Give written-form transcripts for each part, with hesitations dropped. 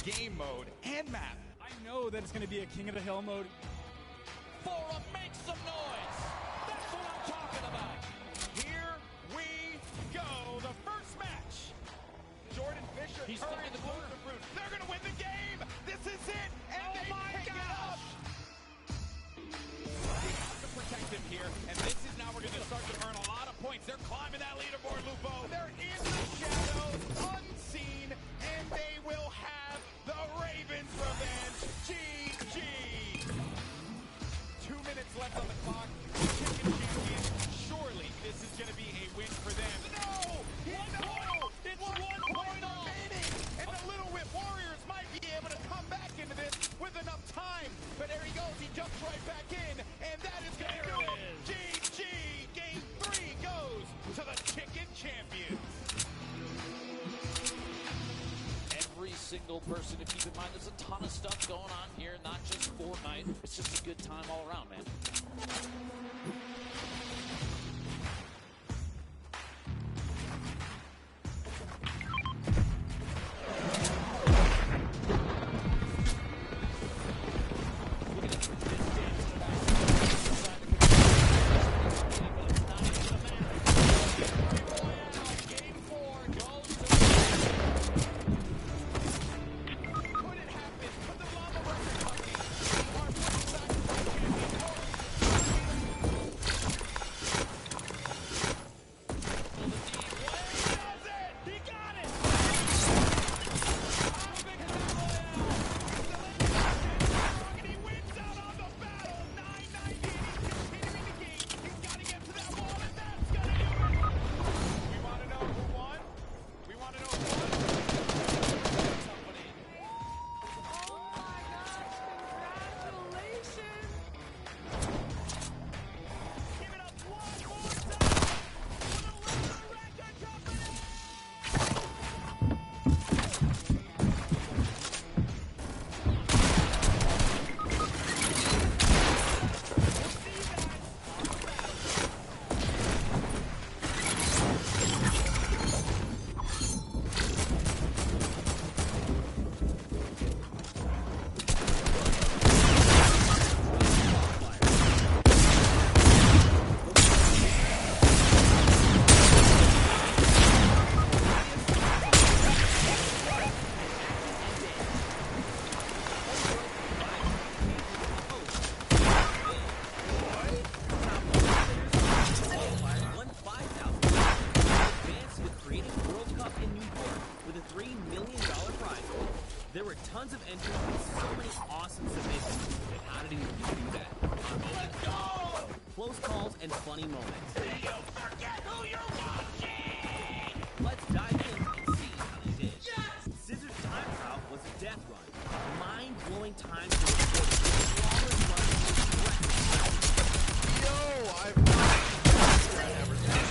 game mode and map. I know that it's going to be a King of the Hill mode. Fora, make some noise. That's what I'm talking about. Here we go. The first match. Jordan Fisher. He's stuck in the corner. They're going to win the game. This is it. And they pick it up. They have to protect him here. And this is now we're going to start to earn a lot of points. They're climbing that leaderboard, Lupo. They're in the shadows, unseen, and they will have the Ravens revenge. GG. 2 minutes left on the clock. Chicken champion. Surely this is going to be a win for them. No! It's 1 point remaining. And the Little Whip Warriors might be able to come back into this with enough time. But there he goes. He jumps right back in. And that is going to do it. GG. Game 3 goes to the Chicken Champions. Every single person to keep in mind, there's a ton of stuff going on here, not just Fortnite. It's just a good time all around, man. tons of entries with so many awesome submissions. And how did he do that? Let's go! Close calls and funny moments. You forget who you're watching! Let's dive in and see how they did. Yes! Scissor's time trial was a death run. Mind-blowing times to record. Flawless runs with Yo, I've never seen it.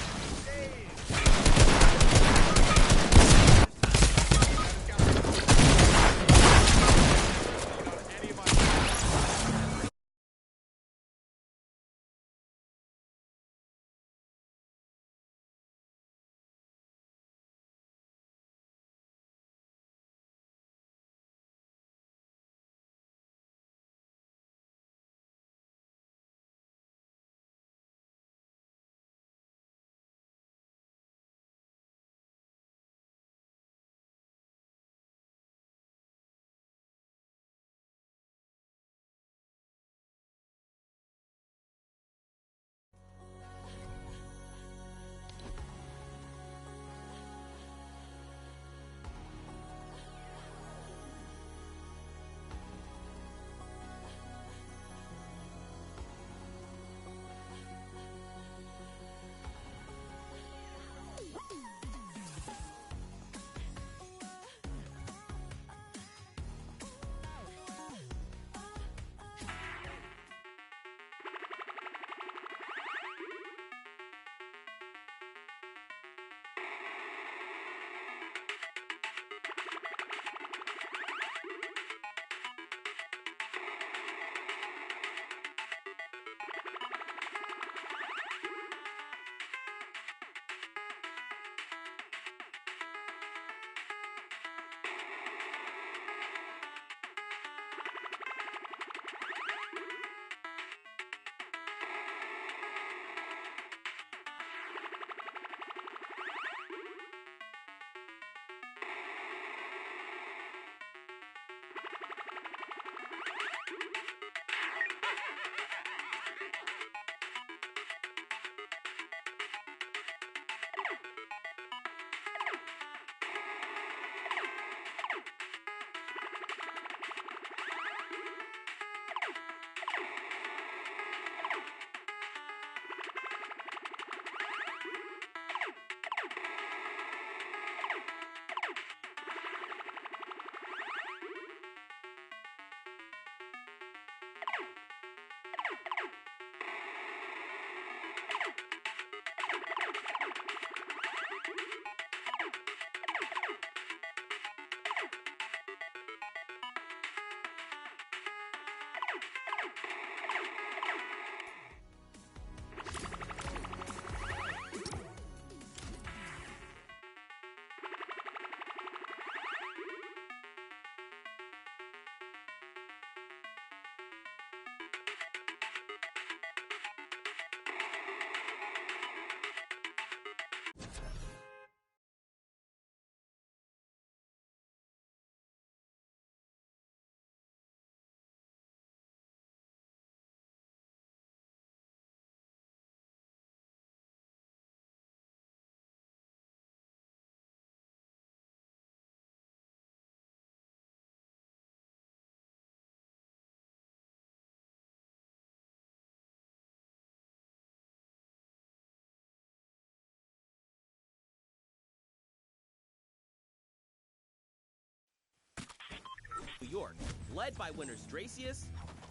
New York, led by winners Dracius,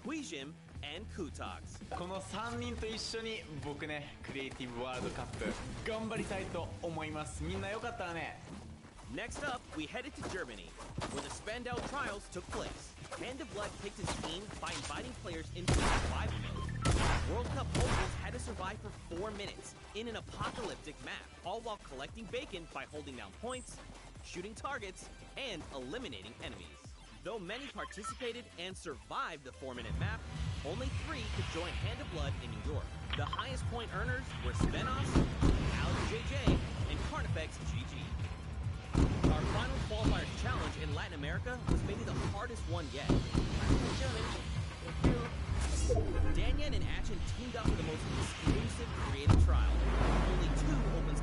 Huijim, and Kutox. この3人と一緒に僕ねクリエイティブワールドカップ頑張りたいと思います。みんなよかったらね。 Next up, we headed to Germany, where the Spandau trials took place. Hand of Blood picked his team by inviting players into the survival mode. World Cup hopefuls had to survive for 4 minutes in an apocalyptic map, all while collecting bacon by holding down points, shooting targets, and eliminating enemies. Though many participated and survived the 4-minute map, only 3 could join Hand of Blood in New York. The highest point earners were Spenos, Alex JJ, and Carnifex GG. Our final qualifiers challenge in Latin America was maybe the hardest one yet. Danyan and Achen teamed up for the most exclusive creative trial. Only 2 opens.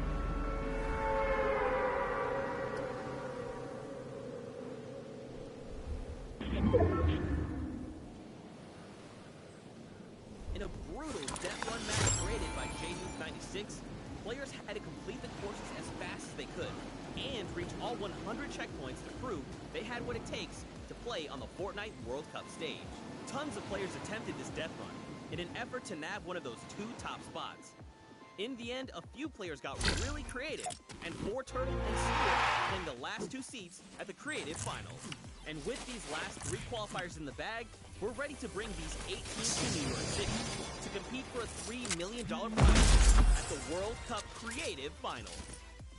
6, players had to complete the courses as fast as they could and reach all 100 checkpoints to prove they had what it takes to play on the Fortnite World Cup stage. Tons of players attempted this death run in an effort to nab one of those 2 top spots. In the end, a few players got really creative, and 4Turtle and Stewart claimed the last 2 seats at the Creative Finals. And with these last 3 qualifiers in the bag, we're ready to bring these 8 teams to New York City to compete for a $3 million prize at the World Cup Creative Finals.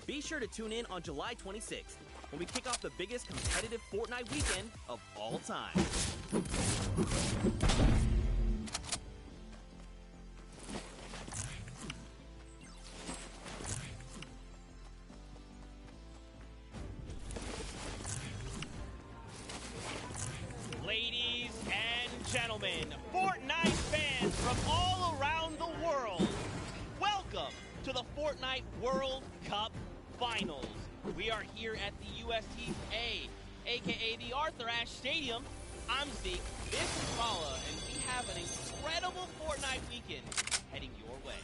Be sure to tune in on July 26th when we kick off the biggest competitive Fortnite weekend of all time. Ladies and gentlemen, Fortnite fans from all around the world, welcome to the Fortnite World Cup Finals. We are here at the USTA, aka the Arthur Ashe Stadium. I'm Zeke, this is Fala, and we have an incredible Fortnite weekend heading your way.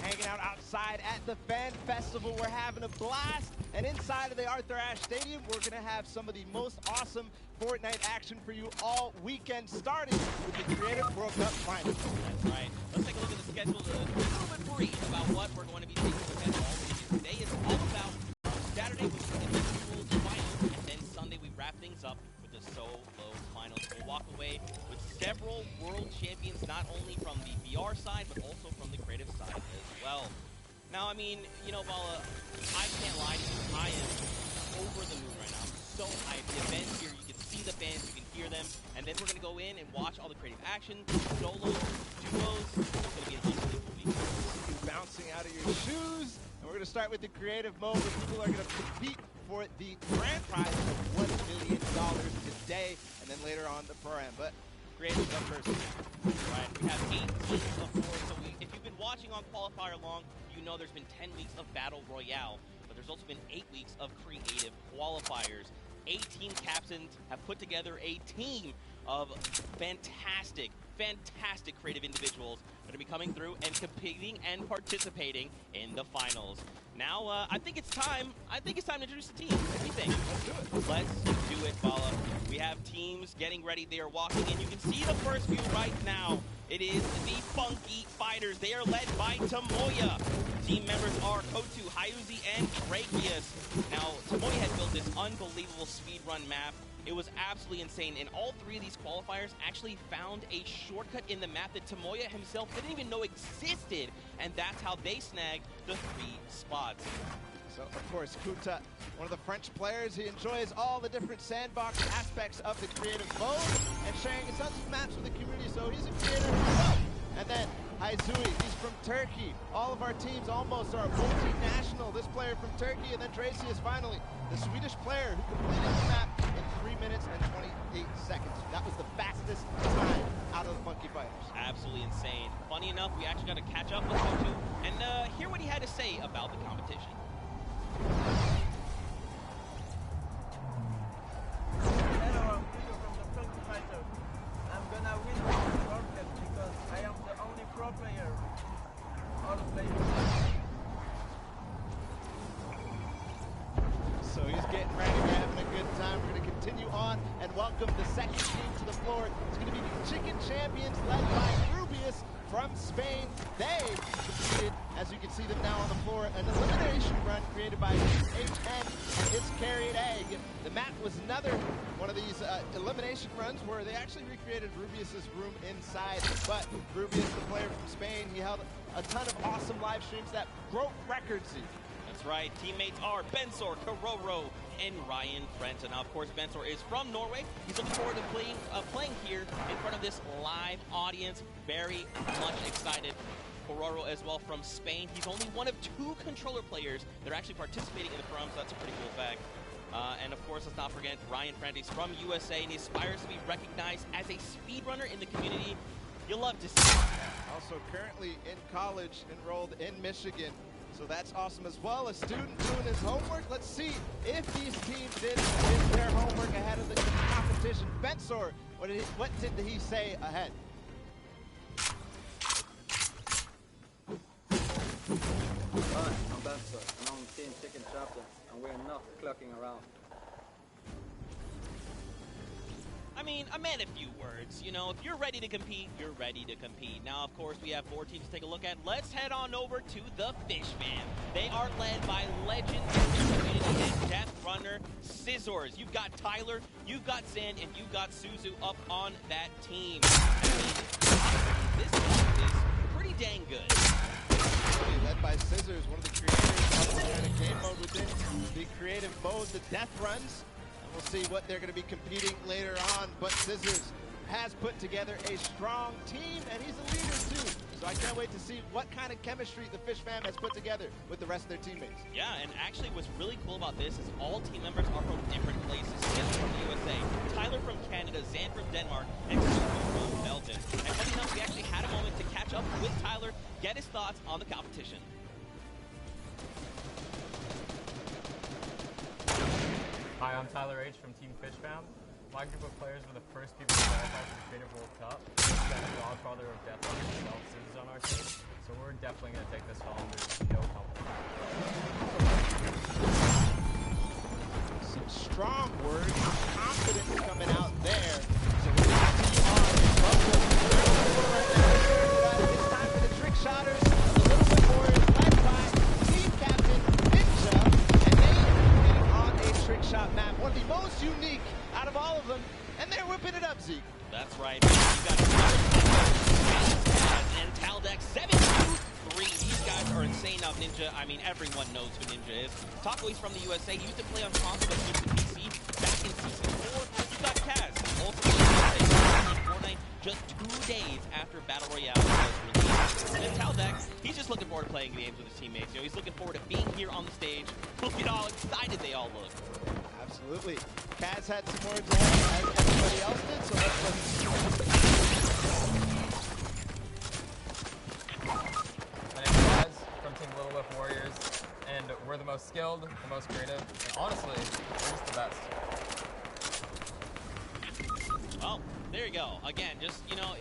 Hanging out outside at the Fan Festival, we're having a blast, and inside of the Arthur Ashe Stadium, we're going to have some of the most awesome Fortnite action for you all weekend, starting with the Creative World Cup Finals. That's right. Let's take a look at the schedule a little bit brief about what we're going to be taking a look at all weekend. Today is all about Saturday, which is the individual finals, and then Sunday we wrap things up with the solo finals. We'll walk away with several world champions, not only from the VR side, but also from the creative side as well. Now, I mean, you know, Vala, I can't lie to you. I am over the moon right now. I'm so hyped. The event here, you can see the fans, you can hear them, and then we're going to go in and watch all the creative action, solos, duos. It's going to be an unbelievable week. Bouncing out of your shoes, and we're going to start with the creative mode where people are going to compete for the grand prize of $1 million today, and then later on the pro-am. But creative up first. Right, we have 8 teams of 4, so if you've been watching on Qualifier long, you know there's been 10 weeks of Battle Royale, but there's also been 8 weeks of creative qualifiers. 18 captains have put together a team of fantastic creative individuals that are going to be coming through and competing and participating in the finals. Now, I think it's time to introduce the team. What do you think? Let's do it, Bala. We have teams getting ready. They are walking in. You can see the first view right now. It is the Funky Fighters. They are led by Tomoya. Team members are Kotu, Hyuzi, and Tracheus. Now, Tomoya had built this unbelievable speedrun map. It was absolutely insane, and all 3 of these qualifiers actually found a shortcut in the map that Tomoya himself didn't even know existed, and that's how they snagged the 3 spots. So, of course, Kuta, one of the French players, he enjoys all the different sandbox aspects of the creative mode and sharing tons of maps with the community, so he's a creator himself. And then Hyzui, he's from Turkey. All of our teams almost are multinational. This player from Turkey, and then Tracy is finally the Swedish player who completed the map in 3 minutes and 28 seconds. That was the fastest time out of the Funky Fighters. Absolutely insane. Funny enough, we actually got to catch up with Kotu and hear what he had to say about the competition. Hello, I'm Peter from the Funky Fighter. I'm gonna win this World Cup because I am the only pro player all playing. So he's getting ready, we're having a good time. We're going to continue on and welcome the second team to the floor. It's going to be the Chicken Champions led by Rubius from Spain. They completed, as you can see them now on the floor, an elimination run created by HN and his Carried Egg. The map was another one of these elimination runs where they actually recreated Rubius's room inside. But Rubius, the player from Spain, he held a ton of awesome live streams that broke records. That's right. Teammates are Bensor, Karoro, and Ryan Frenton. Now, of course, Bensor is from Norway. He's looking forward to playing here in front of this live audience. Very much excited. Karoro as well from Spain. He's only one of 2 controller players that are actually participating in the program, so that's a pretty cool fact. And of course, let's not forget Ryan Frenton. He's from USA, and he aspires to be recognized as a speedrunner in the community. You'll love to see it. Also currently in college, enrolled in Michigan. So that's awesome as well. A student doing his homework. Let's see if these teams did their homework ahead of the competition. Bensor, what did he say ahead? Hi, I'm Benson, and I'm Team Chicken Captain, and we're not clucking around. I mean, I meant a few words. You know, if you're ready to compete, you're ready to compete. Now, of course, we have 4 teams to take a look at. Let's head on over to the Fishman. They are led by legendary community and Death Runner Scissors. You've got Tyler, you've got Zan, and you've got Suzu up on that team. I mean, this team is pretty dang good. Led by Scissors, one of the creators of the game mode within the creative mode, the death runs. And we'll see what they're going to be competing later on. But Scissors has put together a strong team, and he's a leader too. So I can't wait to see what kind of chemistry the Fish Fam has put together with the rest of their teammates. Yeah, and actually what's really cool about this is all team members are from different places. Sam from the USA, Tyler from Canada, Zan from Denmark, and Suzu from Belgium. And funny enough, we actually had a moment to catch up with Tyler, get his thoughts on the competition. Hi, I'm Tyler H. from Team Fish Fam. My group of players were the first people to qualify for the Creative World Cup. We got the godfather of Death Runner himself, Scissors, on our team, so we're definitely going to take this home. There's no competition. Some strong words, confidence coming out there. So we're going to continue on in Buffalo. It's time for the trick shotters, the Little Bit Warriors, led by Team Captain Ninja, and they are getting on a trick shot map, one of the most unique out of all of them, and they're whipping it up, Zeke. That's right. You've got and Taldex 7-2-3. These guys are insane now, Ninja. I mean, everyone knows who Ninja is. Taco, he's from the USA. He used to play on console, but moved to PC back in Season 4. You've got Kaz, also from the USA, Fortnite, just 2 days after Battle Royale was released. And then Taldex, he's just looking forward to playing games with his teammates. You know, he's looking forward to being here on the stage. Look at how excited they all look. Absolutely. Kaz had some words ahead, as everybody else did, so let's listen. My name is Kaz from Team Little Whip Warriors, and we're the most skilled, the most creative, and honestly, we're just the best. Well, there you go. Again, just, you know...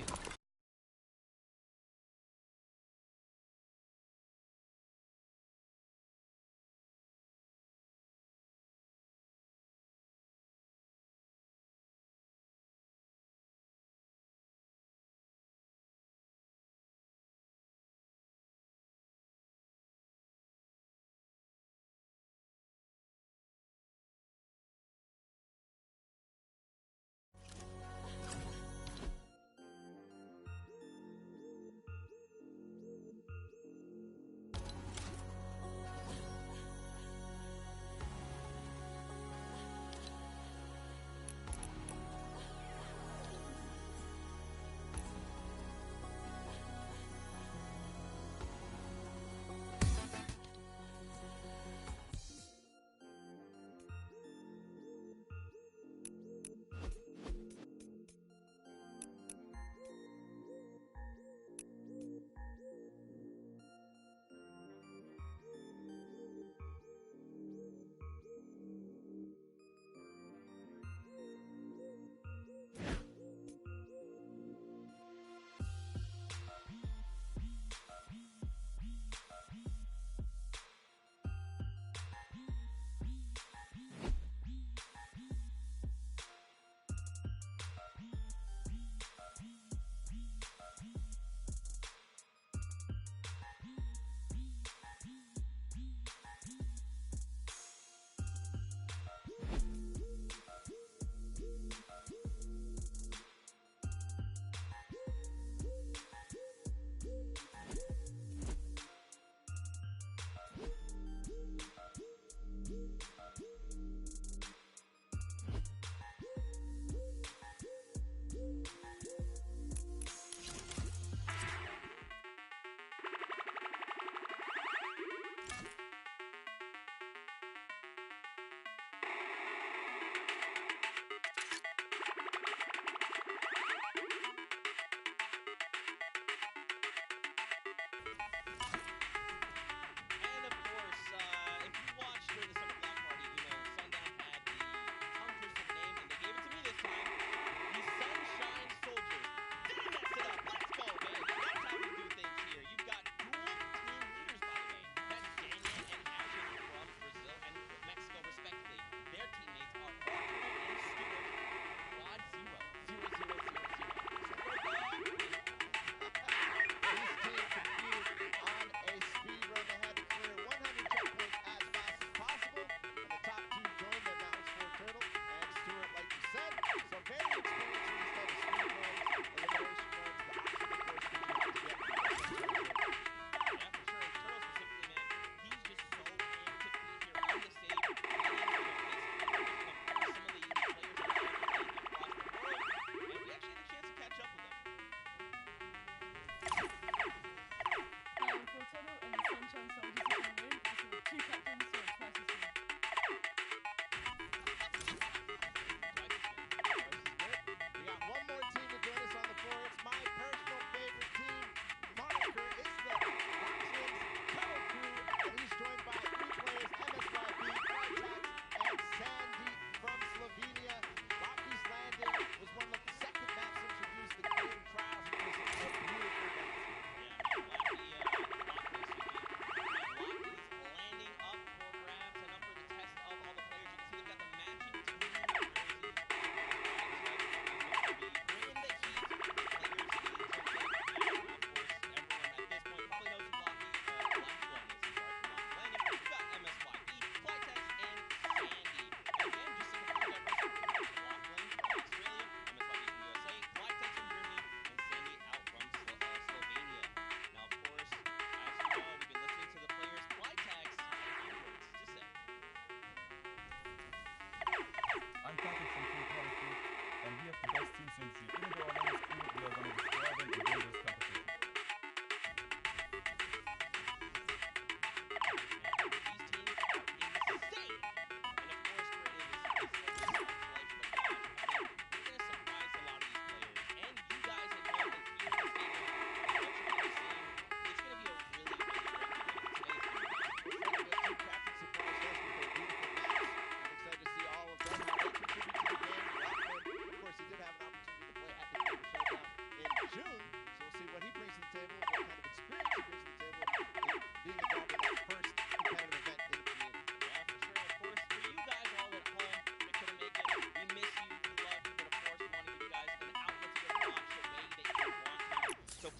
Synergy. Even though our name is cool, we are going to destroy them and win this competition.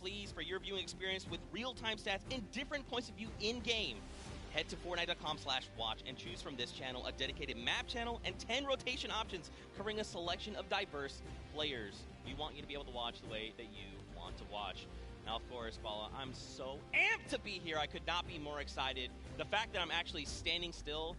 Please, for your viewing experience with real-time stats and different points of view in-game, head to Fortnite.com/watch and choose from this channel a dedicated map channel and 10 rotation options covering a selection of diverse players. We want you to be able to watch the way that you want to watch. Now, of course, Bala, I'm so amped to be here. I could not be more excited. The fact that I'm actually standing still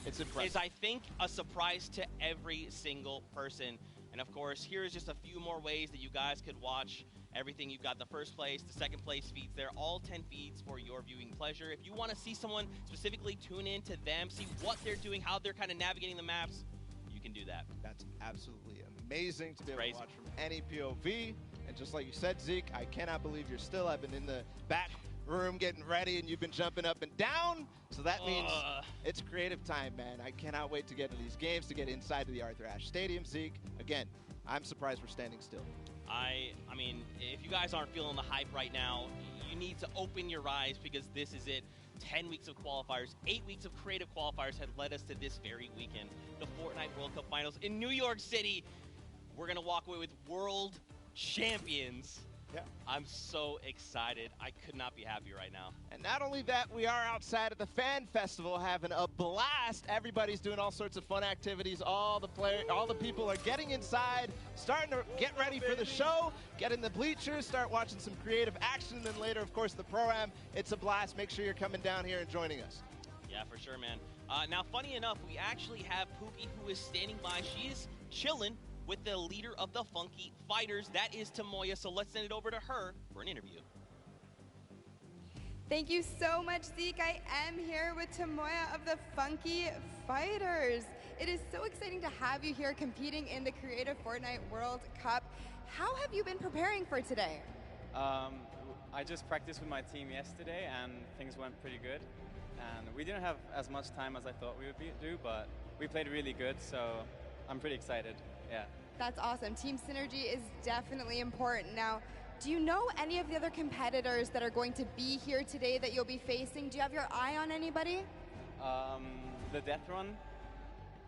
it's impressive. is, I think, a surprise to every single person. And of course, here's just a few more ways that you guys could watch everything. You've got the first place, the second place feeds there, all 10 feeds for your viewing pleasure. If you want to see someone specifically, tune in to them, see what they're doing, how they're kind of navigating the maps, you can do that. That's absolutely amazing to be able to watch from any POV. And just like you said, Zeke, I cannot believe you're still. I've been in the back room getting ready, and you've been jumping up and down. So that means it's creative time, man. I cannot wait to get into these games, to get inside of the Arthur Ashe Stadium, Zeke. Again, I'm surprised we're standing still. I mean, if you guys aren't feeling the hype right now, you need to open your eyes, because this is it. 10 weeks of qualifiers, 8 weeks of creative qualifiers had led us to this very weekend, the Fortnite World Cup Finals in New York City. We're going to walk away with world champions. Yeah. I'm so excited. I could not be happier right now. And not only that, we are outside at the Fan Festival having a blast. Everybody's doing all sorts of fun activities. All the people are getting inside, starting to get ready for the show, get in the bleachers, start watching some creative action, and then later, of course, the pro-am. It's a blast. Make sure you're coming down here and joining us. Yeah, for sure, man. Now, funny enough, we actually have Pookie, who is standing by. She is chilling with the leader of the Funky Fighters. That is Tamoya, so let's send it over to her for an interview. Thank you so much, Zeke. I am here with Tamoya of the Funky Fighters. It is so exciting to have you here competing in the Creative Fortnite World Cup. How have you been preparing for today? I just practiced with my team yesterday, and things went pretty good. And we didn't have as much time as I thought we would do, but we played really good, so I'm pretty excited. Yeah. That's awesome. Team synergy is definitely important. Now, do you know any of the other competitors that are going to be here today that you'll be facing? Do you have your eye on anybody? The Death Run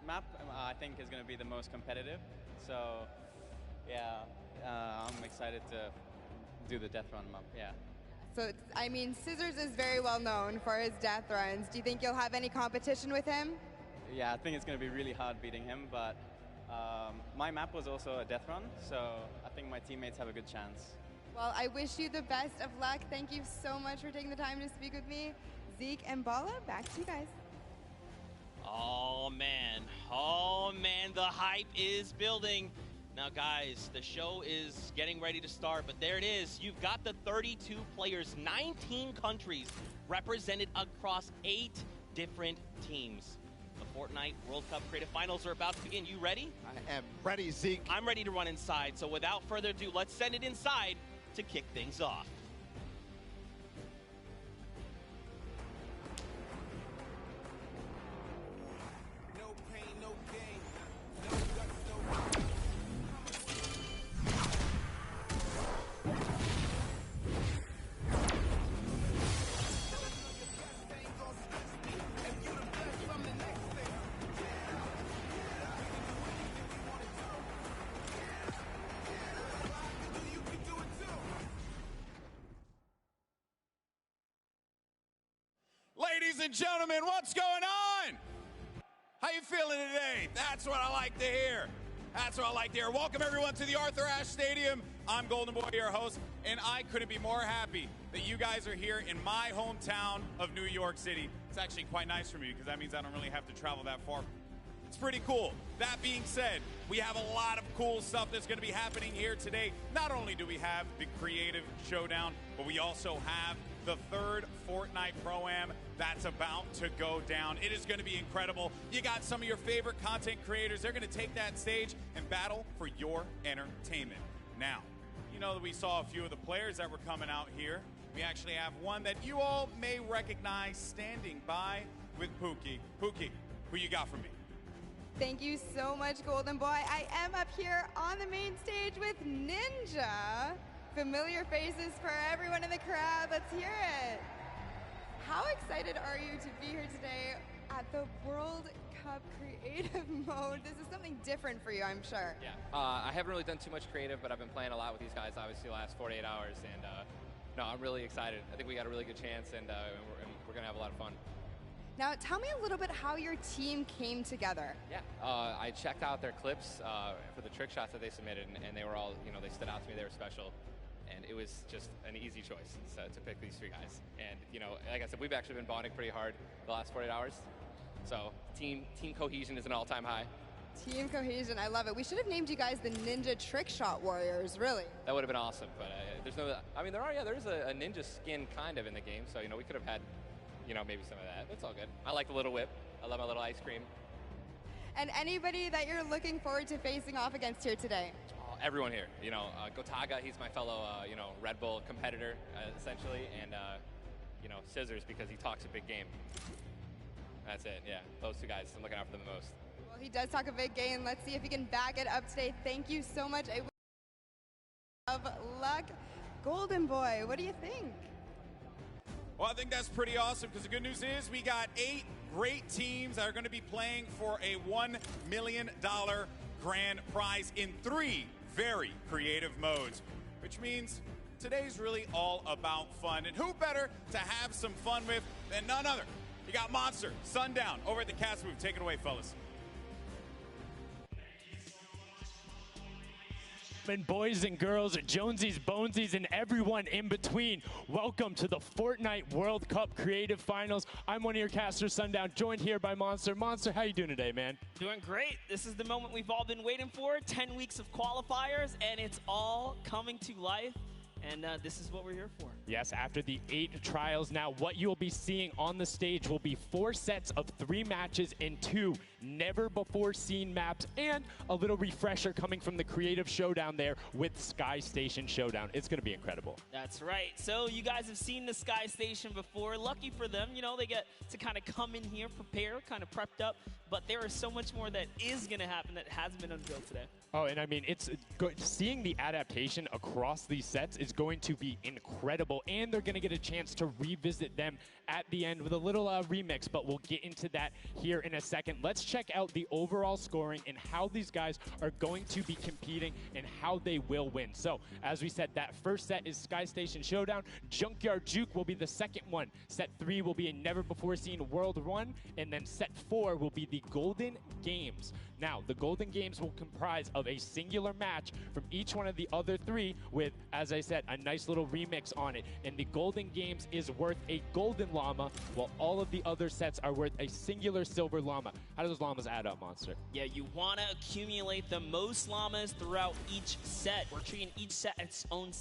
map, I think, is going to be the most competitive. So, yeah, I'm excited to do the Death Run map, yeah. So, I mean, Scissors is very well known for his death runs. Do you think you'll have any competition with him? Yeah, I think it's going to be really hard beating him, but my map was also a death run, so I think my teammates have a good chance. Well, I wish you the best of luck. Thank you so much for taking the time to speak with me. Zeke and Bala, back to you guys. Oh man, the hype is building. Now guys, the show is getting ready to start, but there it is. You've got the 32 players, 19 countries represented across 8 different teams. The Fortnite World Cup Creative Finals are about to begin. You ready? I am ready, Zeke. I'm ready to run inside, so without further ado, let's send it inside to kick things off. No pain, no gain. No guts, no Ladies and gentlemen, what's going on? How you feeling today? That's what I like to hear. That's what I like to hear. Welcome everyone to the Arthur Ashe Stadium. I'm Golden Boy, your host, and I couldn't be more happy that you guys are here in my hometown of New York City. It's actually quite nice for me because that means I don't really have to travel that far It's pretty cool. That being said, we have a lot of cool stuff that's going to be happening here today. Not only do we have the Creative Showdown, but we also have the third Fortnite Pro-Am that's about to go down. It is going to be incredible. You got some of your favorite content creators. They're going to take that stage and battle for your entertainment. Now, you know that we saw a few of the players that were coming out here. We actually have one that you all may recognize standing by with Pookie. Pookie, who you got for me? Thank you so much, Golden Boy. I am up here on the main stage with Ninja. Familiar faces for everyone in the crowd. Let's hear it. How excited are you to be here today at the World Cup Creative Mode? This is something different for you, I'm sure. Yeah, I haven't really done too much creative, but I've been playing a lot with these guys, obviously, the last 48 hours. And no, I'm really excited. I think we got a really good chance, and we're going to have a lot of fun. Now, tell me a little bit how your team came together. Yeah, I checked out their clips for the trick shots that they submitted, and they were all, they stood out to me. They were special. And it was just an easy choice to pick these three guys. And, like I said, we've actually been bonding pretty hard the last 48 hours. So team cohesion is an all-time high. Team cohesion, I love it. We should have named you guys the Ninja Trick Shot Warriors, really. That would have been awesome. But there's no, there is a ninja skin kind of in the game. So, we could have had, maybe some of that. It's all good. I like the little whip. I love my little ice cream. And anybody that you're looking forward to facing off against here today? Everyone here, Gotaga, he's my fellow, Red Bull competitor, essentially, and, Scissors because he talks a big game. That's it, yeah. Those two guys, I'm looking out for them the most. Well, he does talk a big game. Let's see if he can back it up today. Thank you so much. I wish you of luck. Golden Boy, what do you think? Well, I think that's pretty awesome because the good news is we got 8 great teams that are going to be playing for a $1 million grand prize in 3 very creative modes, which means today's really all about fun. And who better to have some fun with than none other? You got Monster, Sundown, over at the cast booth. Take it away, fellas. And boys and girls, Jonesies, Bonesies, and everyone in between, welcome to the Fortnite World Cup Creative Finals. I'm one of your casters, Sundown, joined here by Monster. Monster, how you doing today, man? Doing great. This is the moment we've all been waiting for. 10 weeks of qualifiers, and it's all coming to life. And this is what we're here for. Yes, after the 8 trials now, what you'll be seeing on the stage will be 4 sets of 3 matches in 2 never-before-seen maps, and a little refresher coming from the Creative Showdown there with Sky Station Showdown. It's going to be incredible. That's right. So you guys have seen the Sky Station before. Lucky for them, they get to kind of come in here, prepare, kind of prepped up. But there is so much more that is going to happen that hasn't been unveiled today. Oh, and I mean, it's seeing the adaptation across these sets is going to be incredible, and they're going to get a chance to revisit them at the end with a little remix, but we'll get into that here in a second. Let's check out the overall scoring and how these guys are going to be competing and how they will win. So, as we said, that first set is Sky Station Showdown. Junkyard Juke will be the second one. Set 3 will be a never-before-seen World 1, and then set 4 will be the Golden Games. Now, the Golden Games will comprise of a singular match from each one of the other 3 with, as I said, a nice little remix on it. And the Golden Games is worth a golden llama, while all of the other sets are worth a singular silver llama. How do those llamas add up, Monster? Yeah, you want to accumulate the most llamas throughout each set. We're treating each set its own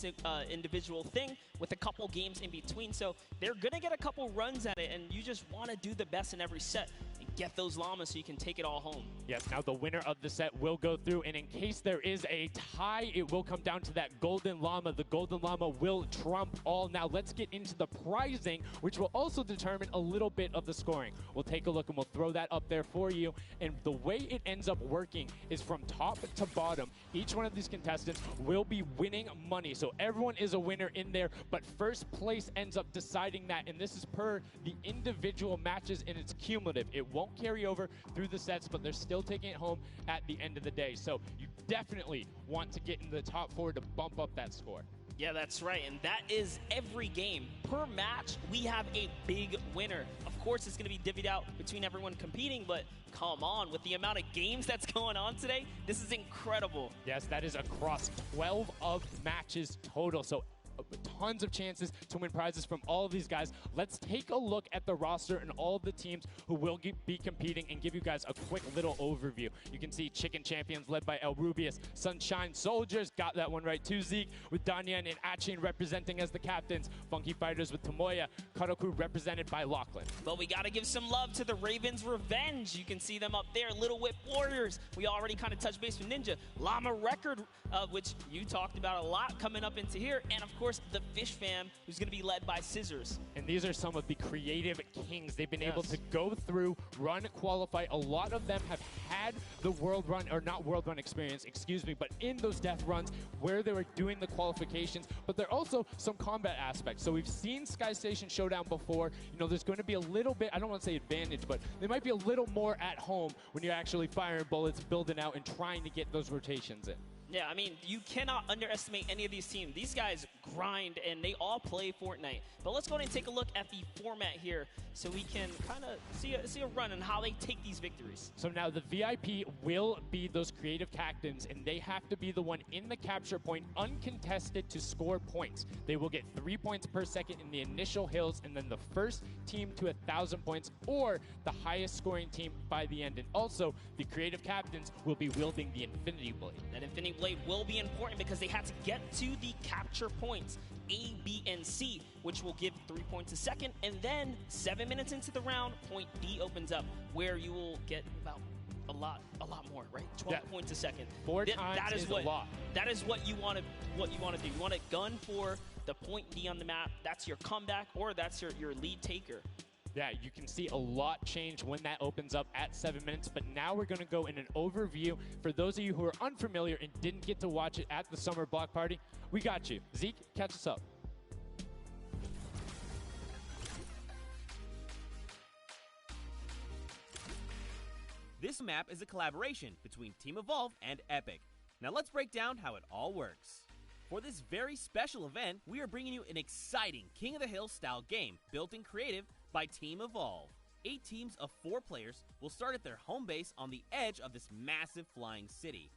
individual thing with a couple games in between. So they're going to get a couple runs at it, and you just want to do the best in every set. Get those llamas so you can take it all home. Yes, now the winner of the set will go through, and in case there is a tie, it will come down to that golden llama. The golden llama will trump all. Now let's get into the prizing, which will also determine a little bit of the scoring. We'll take a look and we'll throw that up there for you. And the way it ends up working is from top to bottom. Each one of these contestants will be winning money. So everyone is a winner in there, but first place ends up deciding that. And this is per the individual matches, and it's cumulative. It won't carry over through the sets, but they're still taking it home at the end of the day. So you definitely want to get in the top 4 to bump up that score. Yeah, that's right, and that is every game. Per match, we have a big winner. Of course, it's going to be divvied out between everyone competing, but come on, with the amount of games that's going on today, this is incredible. Yes, that is across 12 of matches total. So tons of chances to win prizes from all of these guys. Let's take a look at the roster and all of the teams who will be competing and give you guys a quick little overview. You can see Chicken Champions led by El Rubius, Sunshine Soldiers, got that one right too, Zeke, with Danyan and Achin representing as the captains, Funky Fighters with Tomoya, Karoku represented by Lachlan. But we got to give some love to the Ravens Revenge. You can see them up there, Little Whip Warriors. We already kind of touched base with Ninja. Llama Record, which you talked about a lot coming up into here. And of course, the Fish Fam, who's going to be led by Scissors. And these are some of the creative kings. They've been able to go through, run, qualify. A lot of them have had the world run, or not world run experience, excuse me, but in those death runs where they were doing the qualifications. But there are also some combat aspects. So we've seen Sky Station Showdown before. You know, there's going to be a little bit, I don't want to say advantage, but they might be a little more at home when you're actually firing bullets, building out, and trying to get those rotations in. Yeah, I mean, you cannot underestimate any of these teams. These guys grind, and they all play Fortnite. But let's go ahead and take a look at the format here so we can kind of see a run on how they take these victories. So now the VIP will be those creative captains, and they have to be the one in the capture point, uncontested, to score points. They will get 3 points per second in the initial hills, and then the first team to 1,000 points, or the highest scoring team by the end. And also, the creative captains will be wielding the Infinity Blade. That Infinity Blade will be important because they had to get to the capture points, A, B, and C, which will give 3 points a second, and then 7 minutes into the round, point D opens up, where you will get about a lot more, right? 12 points a second. Four times is a lot. That is what you want to do. You want to gun for the point D on the map. That's your comeback, or that's your lead taker. Yeah, you can see a lot change when that opens up at 7 minutes, but now we're going to go in an overview. For those of you who are unfamiliar and didn't get to watch it at the Summer Block Party, we got you. Zeke, catch us up. This map is a collaboration between Team Evolve and Epic. Now let's break down how it all works. For this very special event, we are bringing you an exciting King of the Hill style game built in creative by Team Evolve. 8 teams of 4 players will start at their home base on the edge of this massive flying city.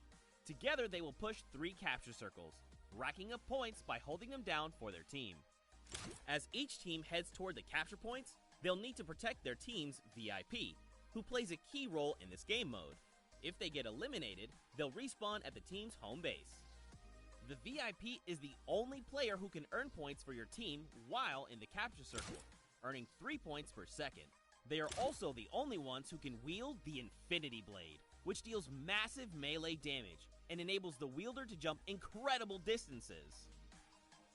Together they will push 3 capture circles, racking up points by holding them down for their team. As each team heads toward the capture points, they'll need to protect their team's VIP, who plays a key role in this game mode. If they get eliminated, they'll respawn at the team's home base. The VIP is the only player who can earn points for your team while in the capture circle, earning 3 points per second. They are also the only ones who can wield the Infinity Blade, which deals massive melee damage and enables the wielder to jump incredible distances.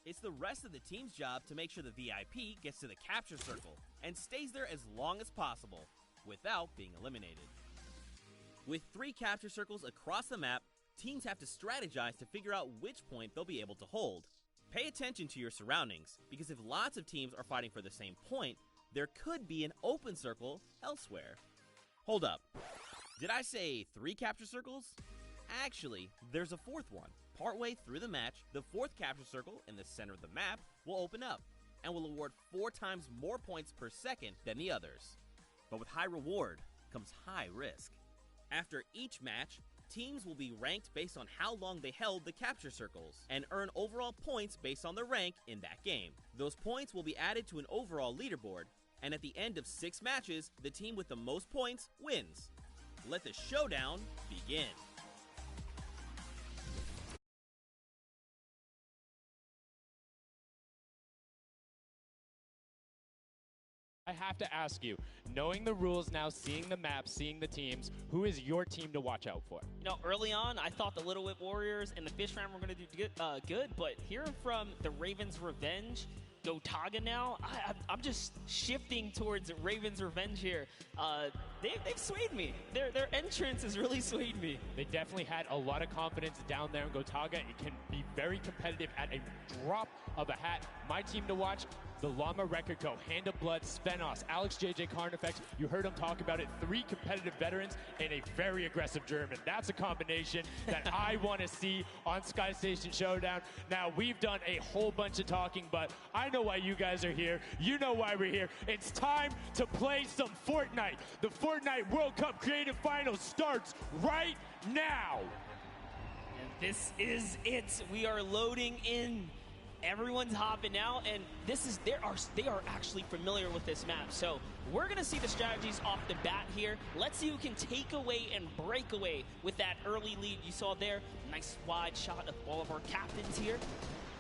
It's the rest of the team's job to make sure the VIP gets to the capture circle and stays there as long as possible without being eliminated. With 3 capture circles across the map, teams have to strategize to figure out which point they'll be able to hold. Pay attention to your surroundings, because if lots of teams are fighting for the same point, there could be an open circle elsewhere. Hold up. Did I say 3 capture circles? Actually, there's a 4th one. Partway through the match, the 4th capture circle in the center of the map will open up and will award 4 times more points per second than the others. But with high reward comes high risk. After each match, teams will be ranked based on how long they held the capture circles and earn overall points based on their rank in that game. Those points will be added to an overall leaderboard, and at the end of 6 matches, the team with the most points wins. Let the showdown begin. I have to ask you, knowing the rules now, seeing the map, seeing the teams, who is your team to watch out for? You know, early on, I thought the Little Whip Warriors and the Fish Fam were going to do good, but hearing from the Ravens Revenge, Gotaga now, I'm just shifting towards Ravens Revenge here. They've swayed me. Their entrance has really swayed me. They definitely had a lot of confidence down there in Gotaga. It can be very competitive at a drop of a hat. My team to watch, the Llama Record Co., Hand of Blood, Svenos, Alex JJ Carnifex. You heard him talk about it. 3 competitive veterans and a very aggressive German. That's a combination that I want to see on Sky Station Showdown. Now, we've done a whole bunch of talking, but I know why you guys are here. You know why we're here. It's time to play some Fortnite. The Fortnite World Cup Creative Finals starts right now. And this is it. We are loading in Everyone's hopping out, and they are actually familiar with this map. So we're gonna see the strategies off the bat here. Let's see who can take away and break away with that early lead you saw there. Nice wide shot of all of our captains here.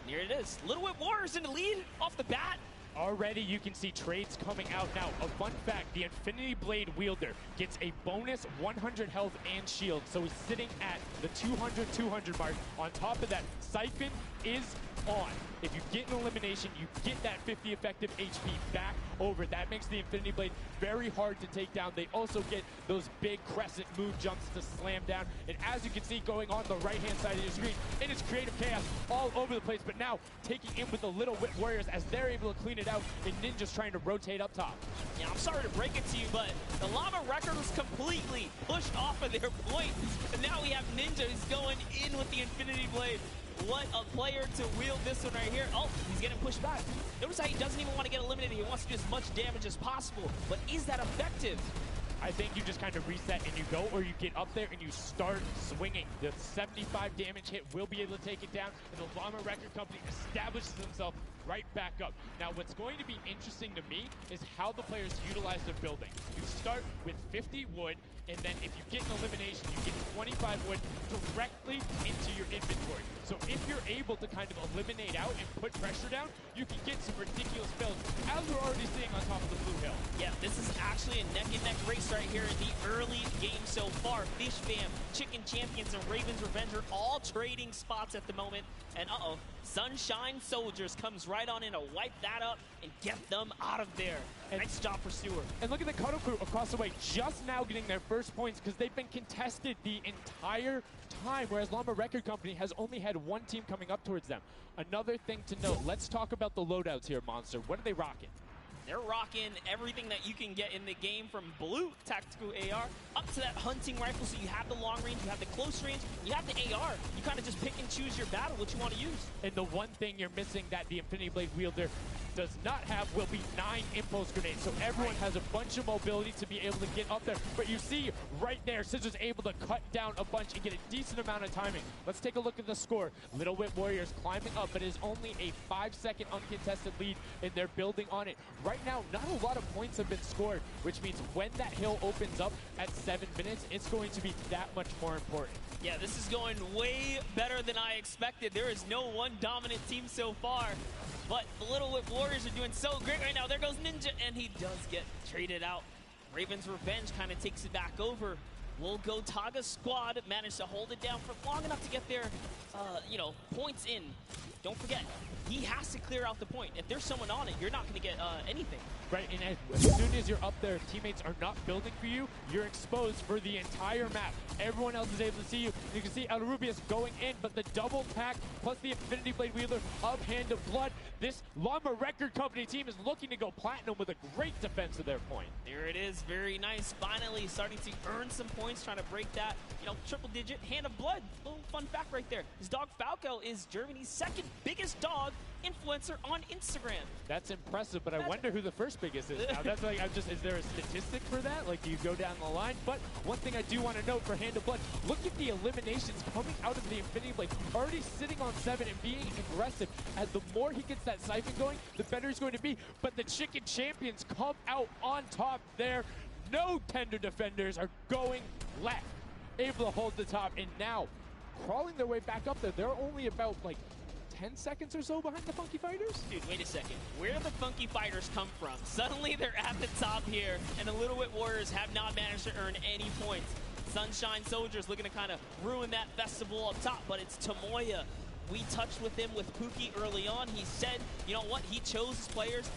Here it is. Little Whip Warriors in the lead off the bat. Already you can see trades coming out now. A fun fact, the Infinity Blade wielder gets a bonus 100 health and shield. So he's sitting at the 200 mark. On top of that, Siphon is on. If you get an elimination, you get that 50 effective HP back over. That makes the Infinity Blade very hard to take down. They also get those big crescent move jumps to slam down. And as you can see going on the right-hand side of your screen, it is creative chaos all over the place. But now taking in with the Little Whip Warriors as they're able to clean it out, and Ninja's trying to rotate up top. Yeah, I'm sorry to break it to you, but the Llama Record was completely pushed off of their point. And now we have Ninja who's going in with the Infinity Blade. What a player to wield this one right here. Oh, he's getting pushed back. Notice how he doesn't even want to get eliminated. He wants to do as much damage as possible. But is that effective? I think you just kind of reset and you go, or you get up there and you start swinging. The 75 damage hit will be able to take it down, and the Llama Record Company establishes himself right back up. Now, what's going to be interesting to me is how the players utilize their building. You start with 50 wood, and then if you get an elimination, you get 25 wood directly into your inventory. So if you're able to kind of eliminate out and put pressure down, you can get some ridiculous builds, as we're already seeing on top of the Blue Hill. Yeah, this is actually a neck-and-neck race right here in the early game so far. Fish Fam, Chicken Champions, and Raven's Revenge are all trading spots at the moment. And Sunshine Soldiers comes right on in to wipe that up and get them out of there. And nice job for Stewart. And look at the Cuddle Crew across the way, just now getting their first points because they've been contested the entire time, whereas Llama Record Company has only had one team coming up towards them. Another thing to note, let's talk about the loadouts here, Monster. What are they rocking? They're rocking everything that you can get in the game, from blue tactical AR up to that hunting rifle. So you have the long range, you have the close range, you have the AR. You kind of just pick and choose your battle, what you want to use. And the one thing you're missing that the Infinity Blade wielder does not have will be 9 impulse grenades. So everyone has a bunch of mobility to be able to get up there. But you see right there, Scissors able to cut down a bunch and get a decent amount of timing. Let's take a look at the score. Little Whip Warriors climbing up, but it is only a 5-second uncontested lead, and they're building on it. Right now, not a lot of points have been scored, which means when that hill opens up at 7 minutes, it's going to be that much more important. Yeah, this is going way better than I expected. There is no one dominant team so far, but the Little Whip Warriors are doing so great right now. There goes Ninja, and he does get traded out. Raven's Revenge kind of takes it back over. We'll go Taga's squad managed to hold it down for long enough to get their, points in. Don't forget, he has to clear out the point. If there's someone on it, you're not going to get anything. Right, and as soon as you're up there, teammates are not building for you, you're exposed for the entire map. Everyone else is able to see you. You can see El Rubius going in, but the double tack plus the Infinity Blade wielder of Hand of Blood. This Llama Record Company team is looking to go platinum with a great defense of their point. There it is, very nice. Finally starting to earn some points, trying to break that, triple digit. Hand of Blood, little fun fact right there. His dog Falco is Germany's second biggest dog influencer on Instagram. That's impressive, but I wonder who the first biggest is now. That's like, is there a statistic for that? Like, do you go down the line? But one thing I do want to note for Hand of Blood, look at the eliminations coming out of the Infinity Blade. Already sitting on 7 and being aggressive. As the more he gets that siphon going, the better he's going to be. But the Chicken Champions come out on top there. No tender defenders are going left. Able to hold the top, and now crawling their way back up there. They're only about, 10 seconds or so behind the Funky Fighters? Dude, wait a second. Where did the Funky Fighters come from? Suddenly they're at the top here, and the Little Whip Warriors have not managed to earn any points. Sunshine Soldiers looking to kind of ruin that festival up top, but it's Tomoya. We touched with him with Pookie early on. He said, you know what, he chose his players,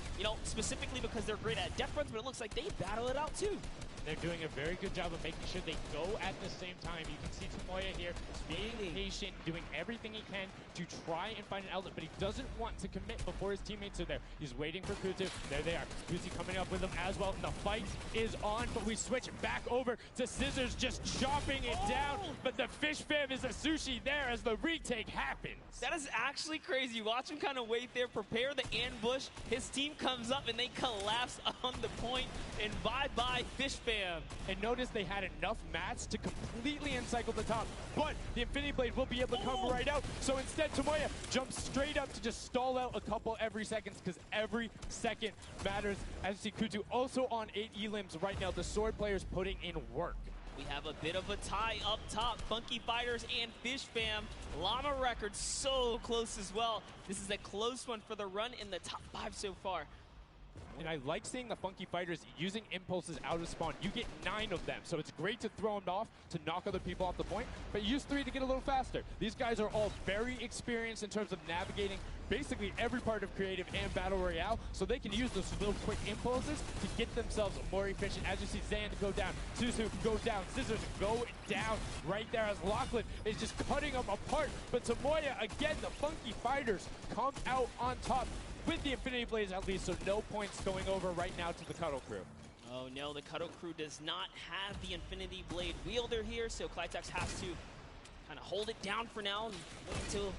specifically because they're great at depth runs, but it looks like they battle it out too. They're doing a very good job of making sure they go at the same time. You can see Tomoya here being patient, doing everything he can to try and find an outlet, but he doesn't want to commit before his teammates are there. He's waiting for Kutu. There they are. Kutu coming up with them as well. The fight is on, but we switch back over to Scissors just chopping it down, but the Fish Fam is a sushi there as the retake happens. That is actually crazy. Watch him kind of wait there, prepare the ambush. His team comes up and they collapse on the point, and bye-bye Fish Fam. Fam. And notice they had enough mats to completely encircle the top, but the Infinity Blade will be able to come right out. So instead, Tomoya jumps straight up to just stall out a couple every seconds, because every second matters. As you see, Kutu also on 8 elims right now. The sword players putting in work. We have a bit of a tie up top. Funky Fighters and Fish Fam. Llama record so close as well. This is a close one for the run in the top 5 so far. And I like seeing the Funky Fighters using impulses out of spawn. You get 9 of them, so it's great to throw them off to knock other people off the point, but use 3 to get a little faster. These guys are all very experienced in terms of navigating basically every part of creative and battle royale, so they can use those little quick impulses to get themselves more efficient. As you see Zan go down, Suzu go down, Scissors go down right there as Lachlan is just cutting them apart. But Tomoya, again, the Funky Fighters come out on top with the Infinity Blades at least, so no points going over right now to the Cuddle Crew. Oh no, the Cuddle Crew does not have the Infinity Blade wielder here, so Clytex has to kind of hold it down for now and wait until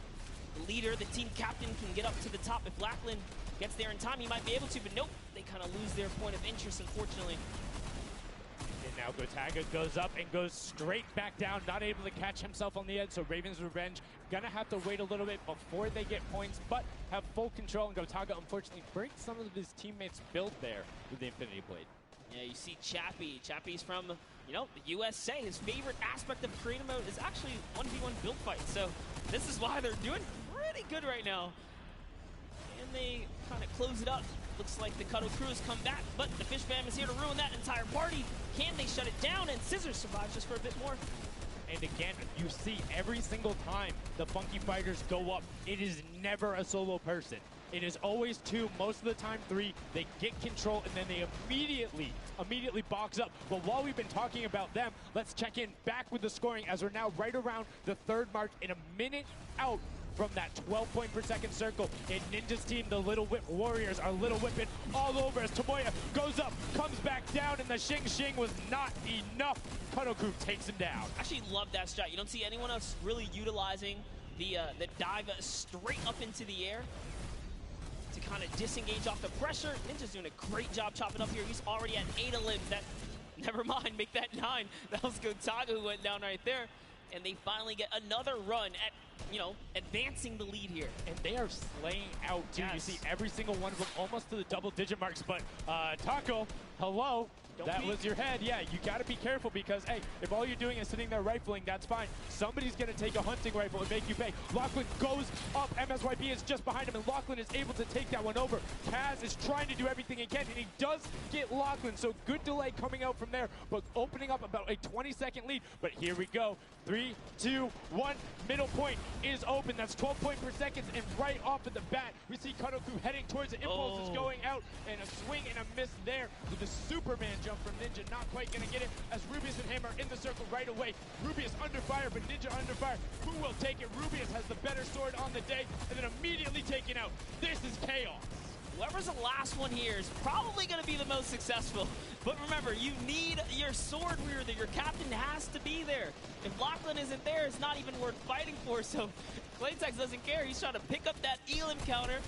the leader, the team captain, can get up to the top. If Lachlan gets there in time, he might be able to, but nope, they kind of lose their point of interest, unfortunately. And now Gotaga goes up and goes straight back down, not able to catch himself on the edge, so Raven's Revenge gonna have to wait a little bit before they get points, but have full control, and Gotaga unfortunately breaks some of his teammates' build there with the Infinity Blade. Yeah, you see Chappie. Chappie's from, you know, the USA. His favorite aspect of creative mode is actually 1v1 build fights, so this is why they're doing pretty good right now. And they kind of close it up. Looks like the Cuddle Crew has come back, but the Fish Fam is here to ruin that entire party. Can they shut it down? And Scissors survives just for a bit more. And again, you see every single time the Funky Fighters go up, it is never a solo person. It is always 2, most of the time 3. They get control and then they immediately box up. But while we've been talking about them, let's check in back with the scoring as we're now right around the 3rd mark and a minute out from that 12 point per second circle. And Ninja's team, the Little Whip Warriors, are Little Whipping all over as Tomoya goes up, comes back down, and the Xing Xing was not enough. Cuddle Crew takes him down. Actually love that strat. You don't see anyone else really utilizing the dive straight up into the air to kind of disengage off the pressure. Ninja's doing a great job chopping up here. He's already at 8 limbs. That, never mind, make that 9. That was Gotaga who went down right there. And they finally get another run at, you know, advancing the lead here. And they are slaying out, too. Yes. You see every single one of them almost to the double-digit marks. But Taco, hello. That was your head. Yeah, you got to be careful because, hey, if all you're doing is sitting there rifling, that's fine. Somebody's going to take a hunting rifle and make you pay. Lachlan goes up. MSYP is just behind him, and Lachlan is able to take that one over. Kaz is trying to do everything he can, and he does get Lachlan, so good delay coming out from there, but opening up about a 20-second lead. But here we go. 3, 2, 1. Middle point is open. That's 12 point per second, and right off of the bat, we see Cuddle Crew heading towards it. Impulse is going out, and a swing and a miss there with the Superman jump from Ninja, not quite gonna get it as Rubius and him are in the circle right away. Rubius under fire, but Ninja under fire. Who will take it? Rubius has the better sword on the day, and then immediately taken out. This is chaos. Whoever's the last one here is probably going to be the most successful. But remember, you need your sword wielder. Your captain has to be there. If Lachlan isn't there, it's not even worth fighting for. So Claytex doesn't care. He's trying to pick up that Elam counter.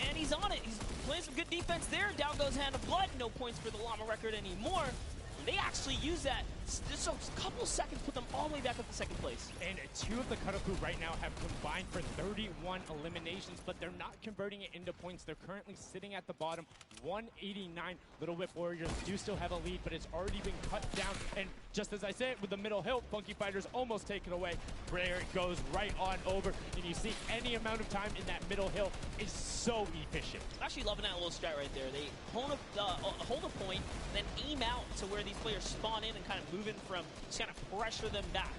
And he's on it. He's playing some good defense there. Down goes Hand of Blood. No points for the Llama record anymore. They actually use that. Just a couple seconds put them all the way back up to 2nd place. And 2 of the Cuddle Crew right now have combined for 31 eliminations, but they're not converting it into points. They're currently sitting at the bottom, 189. Little Whip Warriors do still have a lead, but it's already been cut down. And just as I said, with the middle hill, Funky Fighters almost taken away. There it goes right on over. And you see any amount of time in that middle hill is so efficient. I'm actually loving that little strat right there. They hold a point, then aim out to where these players spawn in and kind of move in from, just kind of pressure them back.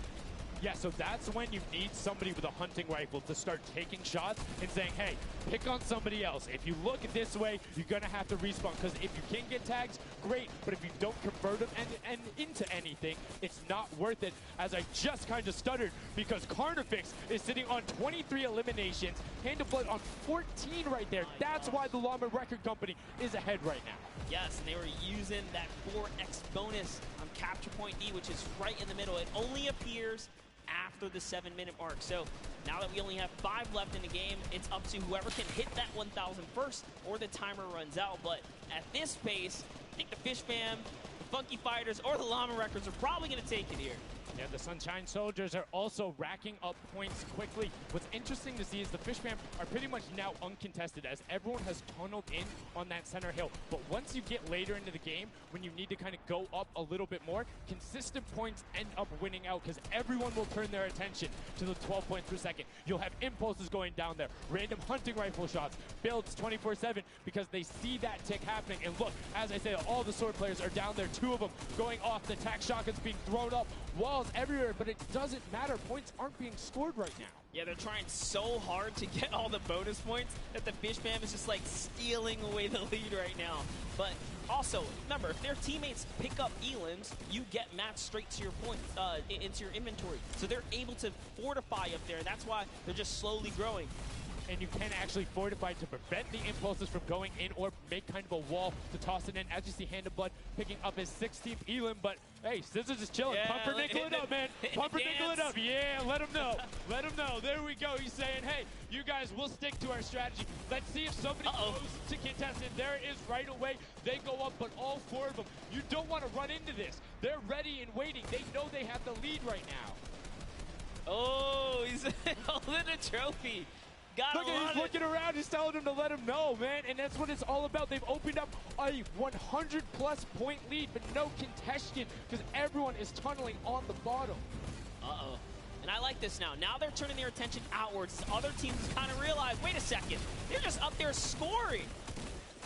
Yeah, so that's when you need somebody with a hunting rifle to start taking shots and saying, hey, pick on somebody else. If you look this way, you're going to have to respawn, because if you can get tags, great, but if you don't convert them and into anything, it's not worth it, as I just kind of stuttered, because Carnifex is sitting on 23 eliminations, Hand of Blood on 14 right there. That's why the Llama Record Company is ahead right now. Yes, and they were using that 4x bonus on Capture Point D, which is right in the middle. It only appears after the 7-minute mark. So now that we only have 5 left in the game, it's up to whoever can hit that 1,000 first or the timer runs out. But at this pace, I think the Fish Fam Funky Fighters or the Llama Wreckers are probably going to take it here. Yeah, the Sunshine Soldiers are also racking up points quickly. What's interesting to see is the Fish Fam are pretty much now uncontested as everyone has tunneled in on that center hill. But once you get later into the game, when you need to kind of go up a little bit more, consistent points end up winning out because everyone will turn their attention to the 12 points per second. You'll have impulses going down there, random hunting rifle shots, builds 24/7 because they see that tick happening. And look, as I say, all the sword players are down there, 2 of them going off, the tac shotguns being thrown up, walls everywhere, but it doesn't matter. Points aren't being scored right now. Yeah, they're trying so hard to get all the bonus points that the Fish Fam is just like stealing away the lead right now. But also, remember, if their teammates pick up elims, you get matched straight to your points, into your inventory. So they're able to fortify up there, and that's why they're just slowly growing. And you can actually fortify to prevent the impulses from going in or make kind of a wall to toss it in. As you see, Hand of Blood picking up his 16th elim, but hey, Scissors is chilling. Yeah, Pumpernickel it up, man. Pumpernickel it up. Yeah, let him know. Let him know. There we go. He's saying, hey, you guys, we'll stick to our strategy. Let's see if somebody goes to contest it. There it is right away. They go up, but all 4 of them, you don't want to run into this. They're ready and waiting. They know they have the lead right now. Oh, he's holding a trophy. Look at he's looking around, he's telling him to let him know, man, and that's what it's all about. They've opened up a 100-plus point lead, but no contention because everyone is tunneling on the bottom. Uh-oh. And I like this now. Now they're turning their attention outwards. Other teams kind of realize, wait a second, they're just up there scoring.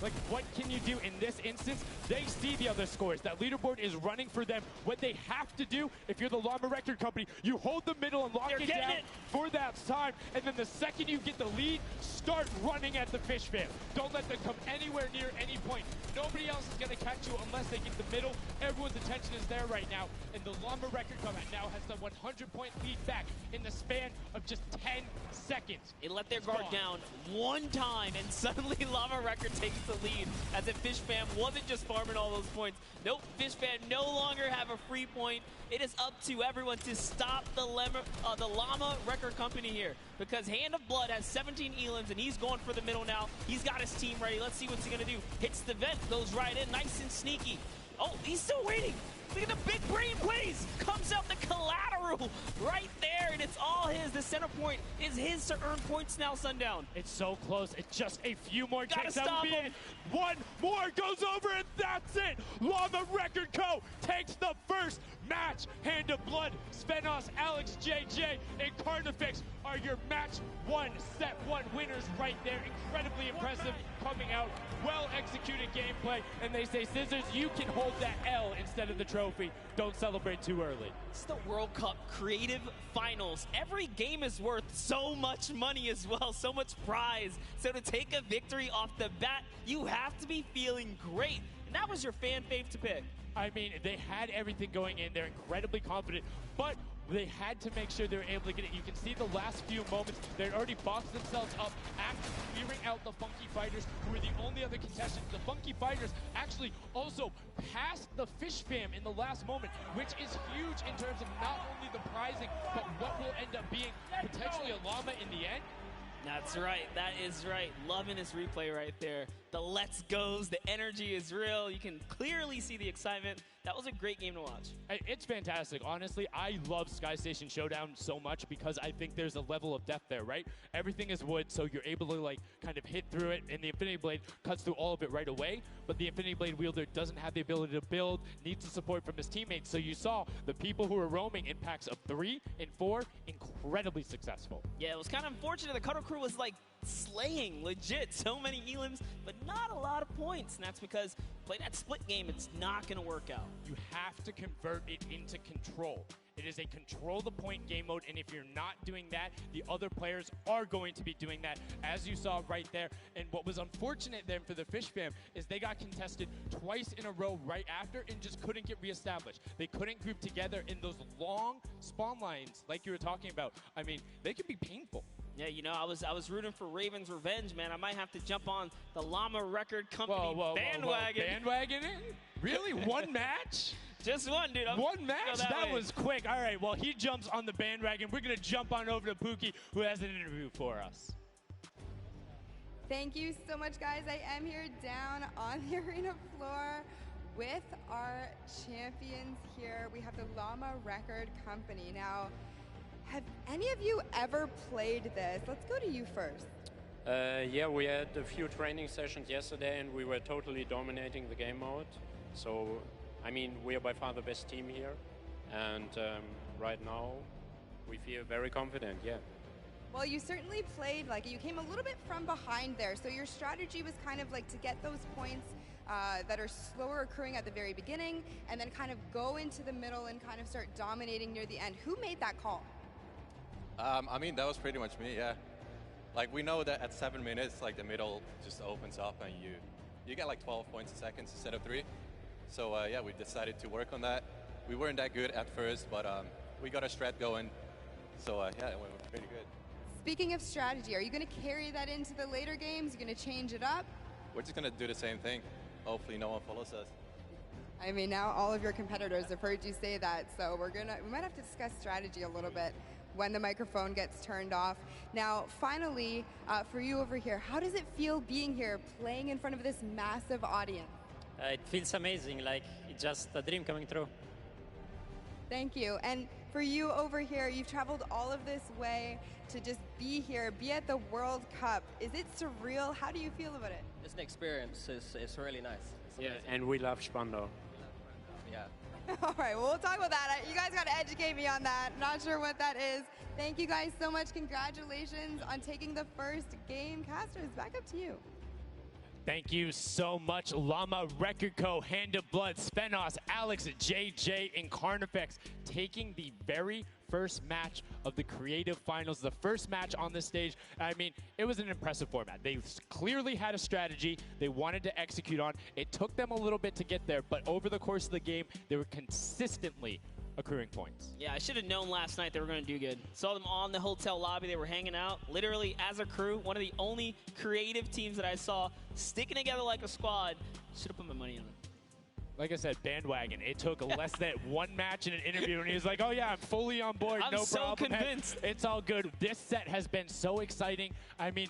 Like, what can you do in this instance? They see the other scores. That leaderboard is running for them. What they have to do, if you're the Llama Record Company, you hold the middle and lock it down for that time. And then the second you get the lead, start running at the Fish Fam. Don't let them come anywhere near any point. Nobody else is going to catch you unless they get the middle. Everyone's attention is there right now. And the Llama Record Company now has the 100-point lead back in the span of just 10 seconds. It let their guard down one time, and suddenly Llama Record takes the lead as if Fish Fam wasn't just farming all those points. Nope, Fish Fam no longer have a free point. It is up to everyone to stop the Llama Record Company here because Hand of Blood has 17 elims and he's going for the middle now. He's got his team ready. Let's see what's he gonna do. Hits the vent, goes right in, nice and sneaky. Oh, he's still waiting. Look at the big brain plays. Comes out the collateral right there, and it's all his. The center point is his to earn points now, Sundown. It's so close. It's just a few more Gotta takes. stop him. One more goes over, and that's it. Llama Record Co. takes the first match. Hand of Blood, Svenos, Alex, JJ, and Carnifex are your match 1, set 1 winners right there. Incredibly impressive coming out. Well-executed gameplay, and they say, Scissors, you can hold that L instead of the trophy. Don't celebrate too early. It's the World Cup Creative Finals. Every game is worth so much money as well, so much prize. So to take a victory off the bat, you have to be feeling great. And that was your fan fave to pick. I mean, they had everything going in. They're incredibly confident, but they had to make sure they were able to get it. You can see the last few moments, they'd already boxed themselves up after clearing out the Funky Fighters, who were the only other contestants. The Funky Fighters actually also passed the Fish Fam in the last moment, which is huge in terms of not only the prizing, but what will end up being potentially a llama in the end. That's right. That is right. Loving this replay right there. The let's goes, the energy is real. You can clearly see the excitement. That was a great game to watch. It's fantastic. Honestly, I love Sky Station Showdown so much because I think there's a level of depth there, right? Everything is wood, so you're able to like kind of hit through it, and the Infinity Blade cuts through all of it right away, but the Infinity Blade wielder doesn't have the ability to build, needs the support from his teammates. So you saw the people who were roaming in packs of 3 and 4, incredibly successful. Yeah, it was kind of unfortunate. The Cutter Crew was like slaying, legit. So many elims, but not a lot of points. And that's because play that split game, it's not going to work out. You have to convert it into control. It is a control the point game mode, and if you're not doing that, the other players are going to be doing that, as you saw right there. And what was unfortunate then for the Fish Fam is they got contested twice in a row right after and just couldn't get reestablished. They couldn't group together in those long spawn lines like you were talking about. I mean, they could be painful. Yeah, you know, I was rooting for Raven's Revenge, man. I might have to jump on the Llama Record Company bandwagon. Bandwagon it? Really? One match? Just one, dude. One match? That was quick. All right, well, he jumps on the bandwagon. We're going to jump on over to Pookie, who has an interview for us. Thank you so much, guys. I am here down on the arena floor with our champions here. We have the Llama Record Company. Now, have any of you ever played this? Let's go to you first. Yeah, we had a few training sessions yesterday and we were totally dominating the game mode. So, I mean, we are by far the best team here. And right now, we feel very confident, yeah. Well, you certainly played, like, you came a little bit from behind there. So your strategy was kind of like to get those points that are slower accruing at the very beginning and then kind of go into the middle and kind of start dominating near the end. Who made that call? I mean, that was pretty much me, yeah. Like, we know that at 7 minutes, like, the middle just opens up and you get like 12 points a second instead of 3. So, yeah, we decided to work on that. We weren't that good at first, but we got a strat going. So, yeah, it went pretty good. Speaking of strategy, are you going to carry that into the later games? You're going to change it up? We're just going to do the same thing. Hopefully no one follows us. I mean, now all of your competitors have heard you say that, so we might have to discuss strategy a little bit when the microphone gets turned off. Now, finally, for you over here, how does it feel being here, playing in front of this massive audience? It feels amazing, like it's just a dream coming true. Thank you. And for you over here, you've traveled all of this way to just be here, be at the World Cup. Is it surreal? How do you feel about it? It's an experience. It's really nice. Yeah, and we love Spandau. Yeah. All right, well, we'll talk about that. You guys got to educate me on that. Not sure what that is. Thank you guys so much. Congratulations on taking the first game. Casters, back up to you. Thank you so much, Llama Record Co., Hand of Blood, Spenos, Alex, JJ, and Carnifex taking the very first match of the Creative Finals, the first match on this stage. I mean, it was an impressive format. They clearly had a strategy they wanted to execute on. It took them a little bit to get there, but over the course of the game, they were consistently accruing points. Yeah, I should have known last night they were going to do good. Saw them on the hotel lobby. They were hanging out, literally as a crew. One of the only creative teams that I saw sticking together like a squad. Should have put my money on it. Like I said, bandwagon. It took less than one match in an interview, and he was like, oh, yeah, I'm fully on board. I'm no so problem. convinced. It's all good. This set has been so exciting. I mean,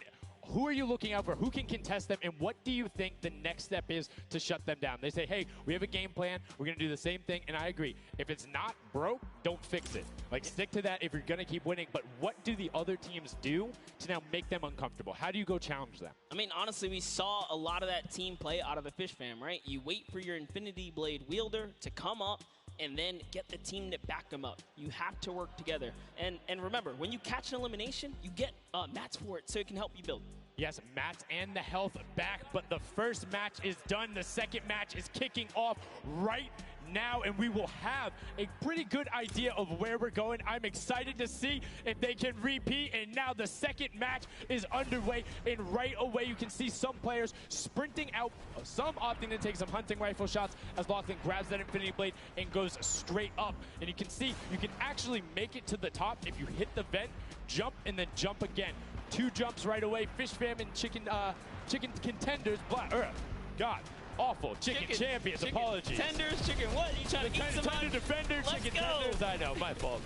who are you looking out for? Who can contest them? And what do you think the next step is to shut them down? They say, hey, we have a game plan. We're going to do the same thing. And I agree. If it's not broke, don't fix it. Like, stick to that if you're going to keep winning. But what do the other teams do to now make them uncomfortable? How do you go challenge them? I mean, honestly, we saw a lot of that team play out of the Fish Fam, right? You wait for your Infinity Blade wielder to come up and then get the team to back them up. You have to work together. And remember, when you catch an elimination, you get mats for it so it can help you build. Yes, mats and the health back, but the first match is done. The second match is kicking off right now, and we will have a pretty good idea of where we're going. I'm excited to see if they can repeat, and now the second match is underway, and right away you can see some players sprinting out, some opting to take some hunting rifle shots as Lachlan grabs that Infinity Blade and goes straight up. And you can see you can actually make it to the top if you hit the vent, jump, and then jump again. 2 jumps right away. Fish Fam and chicken contenders. God, awful. Chicken champions. Chicken apologies. Tenders, chicken what? You trying to eat some Tender defender, Let's chicken go. tenders. I know, my fault.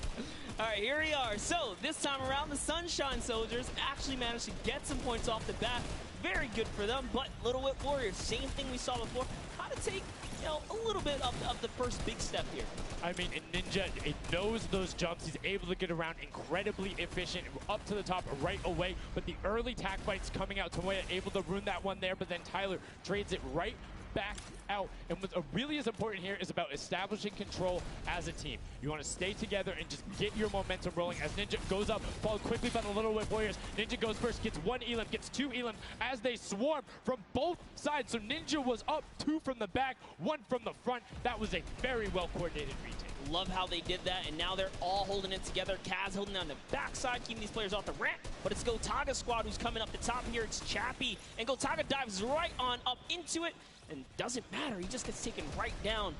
All right, here we are. So this time around, the Sunshine Soldiers actually managed to get some points off the bat. Very good for them, but Little Whip Warriors, same thing we saw before. How to take, a little bit of the first big step here. I mean, Ninja, it knows those jumps. He's able to get around incredibly efficient, up to the top right away. But the early tack fights coming out, Tomoya able to ruin that one there, but then Tyler trades it right back out. And what's really is important here is about establishing control as a team. You want to stay together and just get your momentum rolling as Ninja goes up, followed quickly by the Little Whip Warriors. Ninja goes first, gets 1 elim, gets 2 elim as they swarm from both sides. So Ninja was up 2 from the back, 1 from the front. That was a very well coordinated retake. Love how they did that, and now they're all holding it together. Kaz holding down the backside, keeping these players off the ramp. But it's Gotaga's squad who's coming up the top here. It's Chappie, and Gotaga dives right on up into it, and doesn't matter. He just gets taken right down.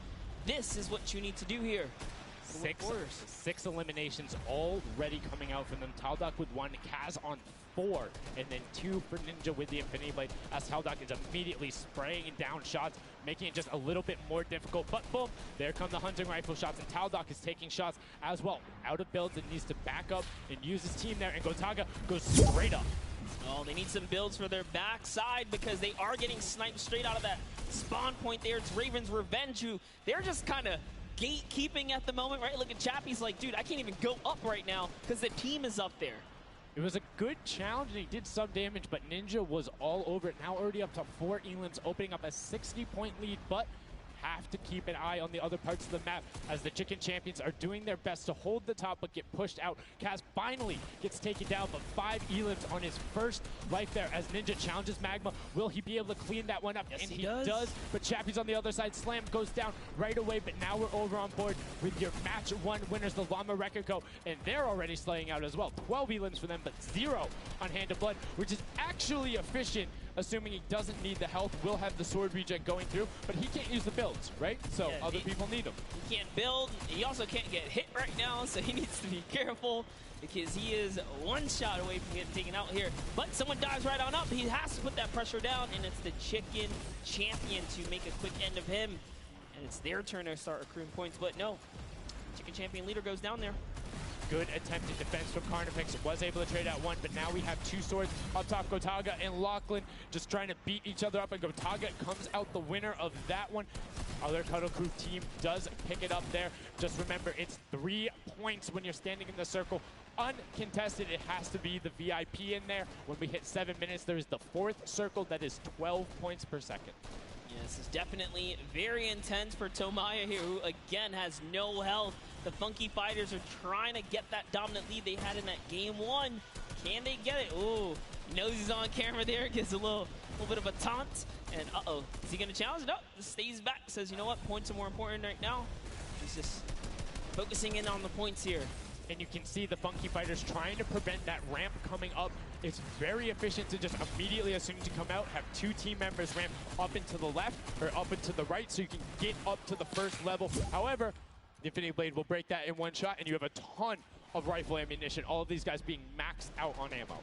This is what you need to do here. 6 eliminations already coming out from them. Taldock with 1, Kaz on 4, and then 2 for Ninja with the Infinity Blade, as Taldock is immediately spraying down shots, making it just a little bit more difficult. But boom, there come the hunting rifle shots, and Taldock is taking shots as well. Out of builds and needs to back up and use his team there, and Gotaga goes straight up. Oh, they need some builds for their backside because they are getting sniped straight out of that spawn point there. It's Raven's Revenge, who they're just kind of gatekeeping at the moment, right? Look at Chappie's like, dude, I can't even go up right now because the team is up there. It was a good challenge, and he did some damage, but Ninja was all over it. Now already up to 4 elims, opening up a 60-point lead, but have to keep an eye on the other parts of the map as the Chicken Champions are doing their best to hold the top but get pushed out. Kaz finally gets taken down, but 5 elims on his first life there as Ninja challenges Magma. Will he be able to clean that one up? Yes, and he does. But Chappie's on the other side. Slam goes down right away, but now we're over on board with your match 1 winners, the Llama Rekiko, and they're already slaying out as well. 12 elims for them, but 0 on Hand of Blood, which is actually efficient. Assuming he doesn't need the health, will have the sword regen going through, but he can't use the builds, right? So Yeah, other people need them. He can't build. He also can't get hit right now, so he needs to be careful because he is 1 shot away from getting taken out here. But someone dives right on up. He has to put that pressure down, and it's the Chicken Champion to make a quick end of him. And it's their turn to start accruing points, but no. Chicken Champion leader goes down there. Good attempted defense from Carnifex. Was able to trade out 1, but now we have 2 swords up top. Gotaga and Lachlan just trying to beat each other up, and Gotaga comes out the winner of that one. Other Cuddle Crew team does pick it up there. Just remember, it's 3 points when you're standing in the circle. Uncontested, it has to be the VIP in there. When we hit 7 minutes, there's the 4th circle that is 12 points per second. Yeah, this is definitely very intense for Tomaya here, who again has no health. The Funky Fighters are trying to get that dominant lead they had in that game 1. Can they get it? Ooh, knows he's on camera there, gives a little bit of a taunt. And uh-oh, is he gonna challenge? No, stays back, says, you know what, points are more important right now. He's just focusing in on the points here. And you can see the Funky Fighters trying to prevent that ramp coming up. It's very efficient to just immediately, as soon as you come out, have 2 team members ramp up into the left or up into the right so you can get up to the first level. However, the Infinity Blade will break that in 1 shot, and you have a ton of rifle ammunition. All of these guys being maxed out on ammo.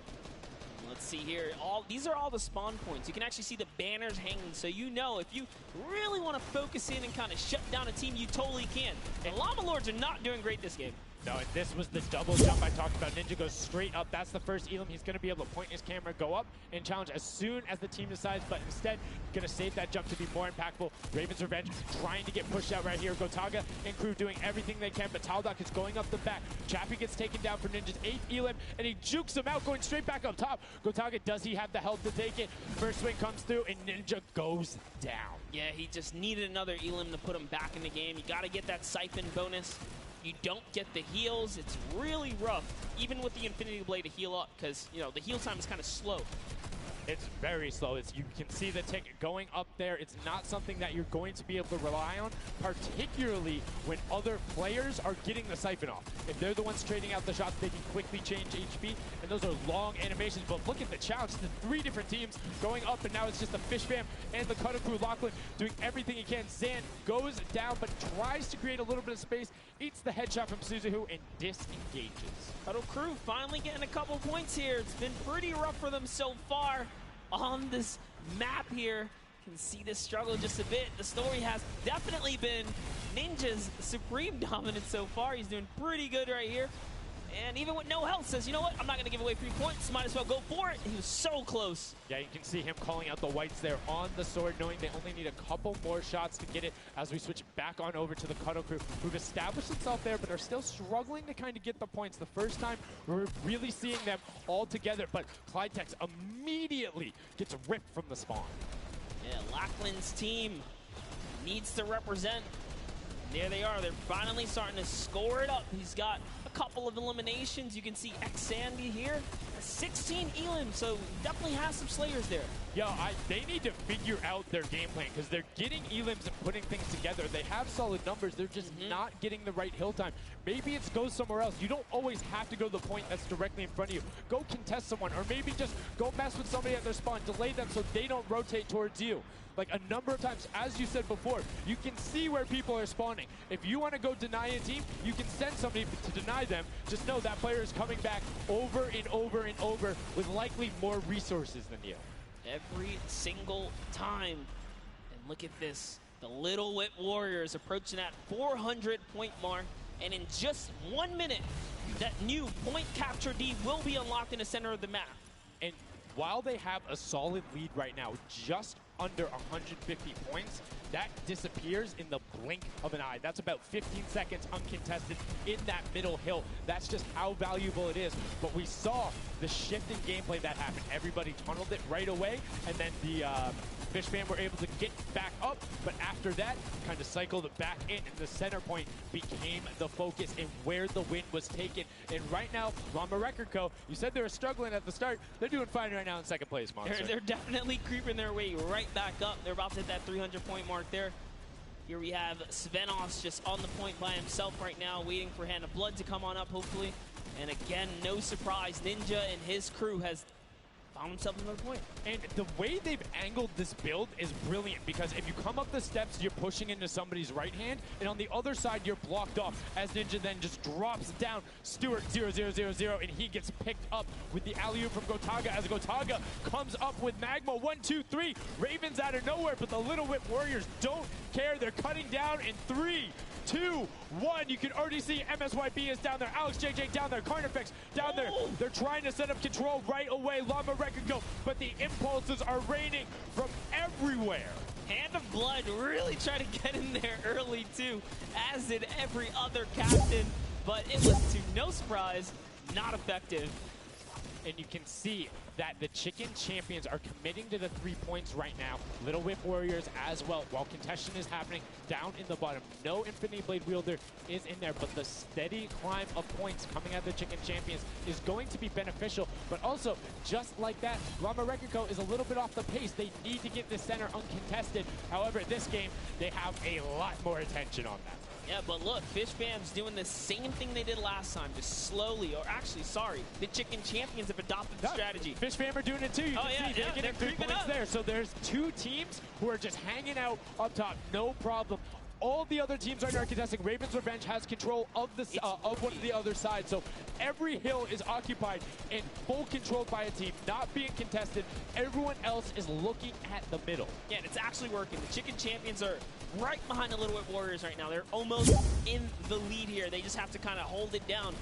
Let's see here. These are all the spawn points. You can actually see the banners hanging, so you know if you really want to focus in and kind of shut down a team, you totally can. The Llama Lords are not doing great this game. No, and this was the double jump I talked about. Ninja goes straight up. That's the first elim. He's going to be able to point his camera, go up, and challenge as soon as the team decides, but instead, going to save that jump to be more impactful. Raven's Revenge trying to get pushed out right here. Gotaga and crew doing everything they can, but Taldock is going up the back. Chappie gets taken down for Ninja's 8th elim, and he jukes him out, going straight back up top. Gotaga, does he have the health to take it? First swing comes through, and Ninja goes down. Yeah, he just needed another elim to put him back in the game. You got to get that siphon bonus. You don't get the heals. It's really rough, even with the Infinity Blade to heal up, because, you know, the heal time is kind of slow. It's very slow. You can see the tick going up there. It's not something that you're going to be able to rely on, particularly when other players are getting the siphon off. If they're the ones trading out the shots, they can quickly change HP, and those are long animations. But look at the challenge. The 3 different teams going up, and now it's just the Fish Fam and the Cutter Crew. Lachlan doing everything he can. Zan goes down, but tries to create a little bit of space, eats the headshot from Suzuhu, and disengages. Cuddle Crew finally getting a couple points here. It's been pretty rough for them so far on this map here. You can see this struggle just a bit. The story has definitely been Ninja's supreme dominance so far. He's doing pretty good right here. And even with no health, says, you know what, I'm not going to give away 3 points. Might as well go for it. He was so close. Yeah, you can see him calling out the whites there on the sword, knowing they only need a couple more shots to get it as we switch back on over to the Cuddle Crew, who've established themselves there, but are still struggling to kind of get the points. The first time we're really seeing them all together, but Clydetex immediately gets ripped from the spawn. Yeah, Lachlan's team needs to represent. There they are. They're finally starting to score it up. He's got a couple of eliminations. You can see X-Sandy here. 16 elim, so definitely has some slayers there. Yo, they need to figure out their game plan because they're getting elims and putting things together. They have solid numbers. They're just not getting the right hill time. Maybe it's go somewhere else. You don't always have to go to the point that's directly in front of you. Go contest someone, or maybe just go mess with somebody at their spawn. Delay them so they don't rotate towards you. Like a number of times, as you said before, you can see where people are spawning. If you want to go deny a team, you can send somebody to deny them. Just know that player is coming back over and over and over with likely more resources than you. Every single time. And look at this. The Little Whip Warriors approaching that 400-point mark. And in just 1 minute, that new point capture D will be unlocked in the center of the map. And while they have a solid lead right now, just under 150 points, that disappears in the blink of an eye. That's about 15 seconds uncontested in that middle hill. That's just how valuable it is. But we saw the shift in gameplay that happened. Everybody tunneled it right away, and then the Fish Fam were able to get back up, but after that, kind of cycled it back in, and the center point became the focus and where the win was taken. And right now, Llama Record Co., you said they were struggling at the start. They're doing fine right now in second place, Monster. They're definitely creeping their way right back up. They're about to hit that 300-point mark there. Here we have Svenos just on the point by himself right now, waiting for Hand of Blood to come on up, hopefully. And again, no surprise, Ninja and his crew has found himself another point. And the way they've angled this build is brilliant, because if you come up the steps, you're pushing into somebody's right hand, and on the other side, you're blocked off, as Ninja then just drops down Stewart 0-0-0-0, and he gets picked up with the alley-oop from Gotaga, as Gotaga comes up with Magma 1, 2, 3. Ravens out of nowhere, but the Little Whip Warriors don't care. They're cutting down in 3, 2, 1. You can already see MSYB is down there. Alex JJ down there. Carnifex down there. They're trying to set up control right away. Llama Record go, but the impulses are raining from everywhere. Hand of Blood really trying to get in there early too, as did every other captain, but it was, to no surprise, not effective. And you can see that the Chicken Champions are committing to the 3 points right now. Little Whip Warriors as well. While contention is happening down in the bottom, no Infinity Blade Wielder is in there, but the steady climb of points coming out of the Chicken Champions is going to be beneficial. But also, just like that, Llama Record Co. is a little bit off the pace. They need to get the center uncontested. However, this game, they have a lot more attention on that. Yeah, but look, Fish Fam's doing the same thing they did last time, just slowly, or actually, sorry, the Chicken Champions have adopted the strategy. Fish Fam are doing it too. You can see they're getting 3 points there. So there's 2 teams who are just hanging out up top, no problem. All the other teams right now are contesting. Raven's Revenge has control of the of one of the other side. So every hill is occupied and full controlled by a team, not being contested. Everyone else is looking at the middle. Yeah, and it's actually working. The Chicken Champions are right behind the Little Whip Warriors right now. They're almost in the lead here. They just have to kind of hold it down.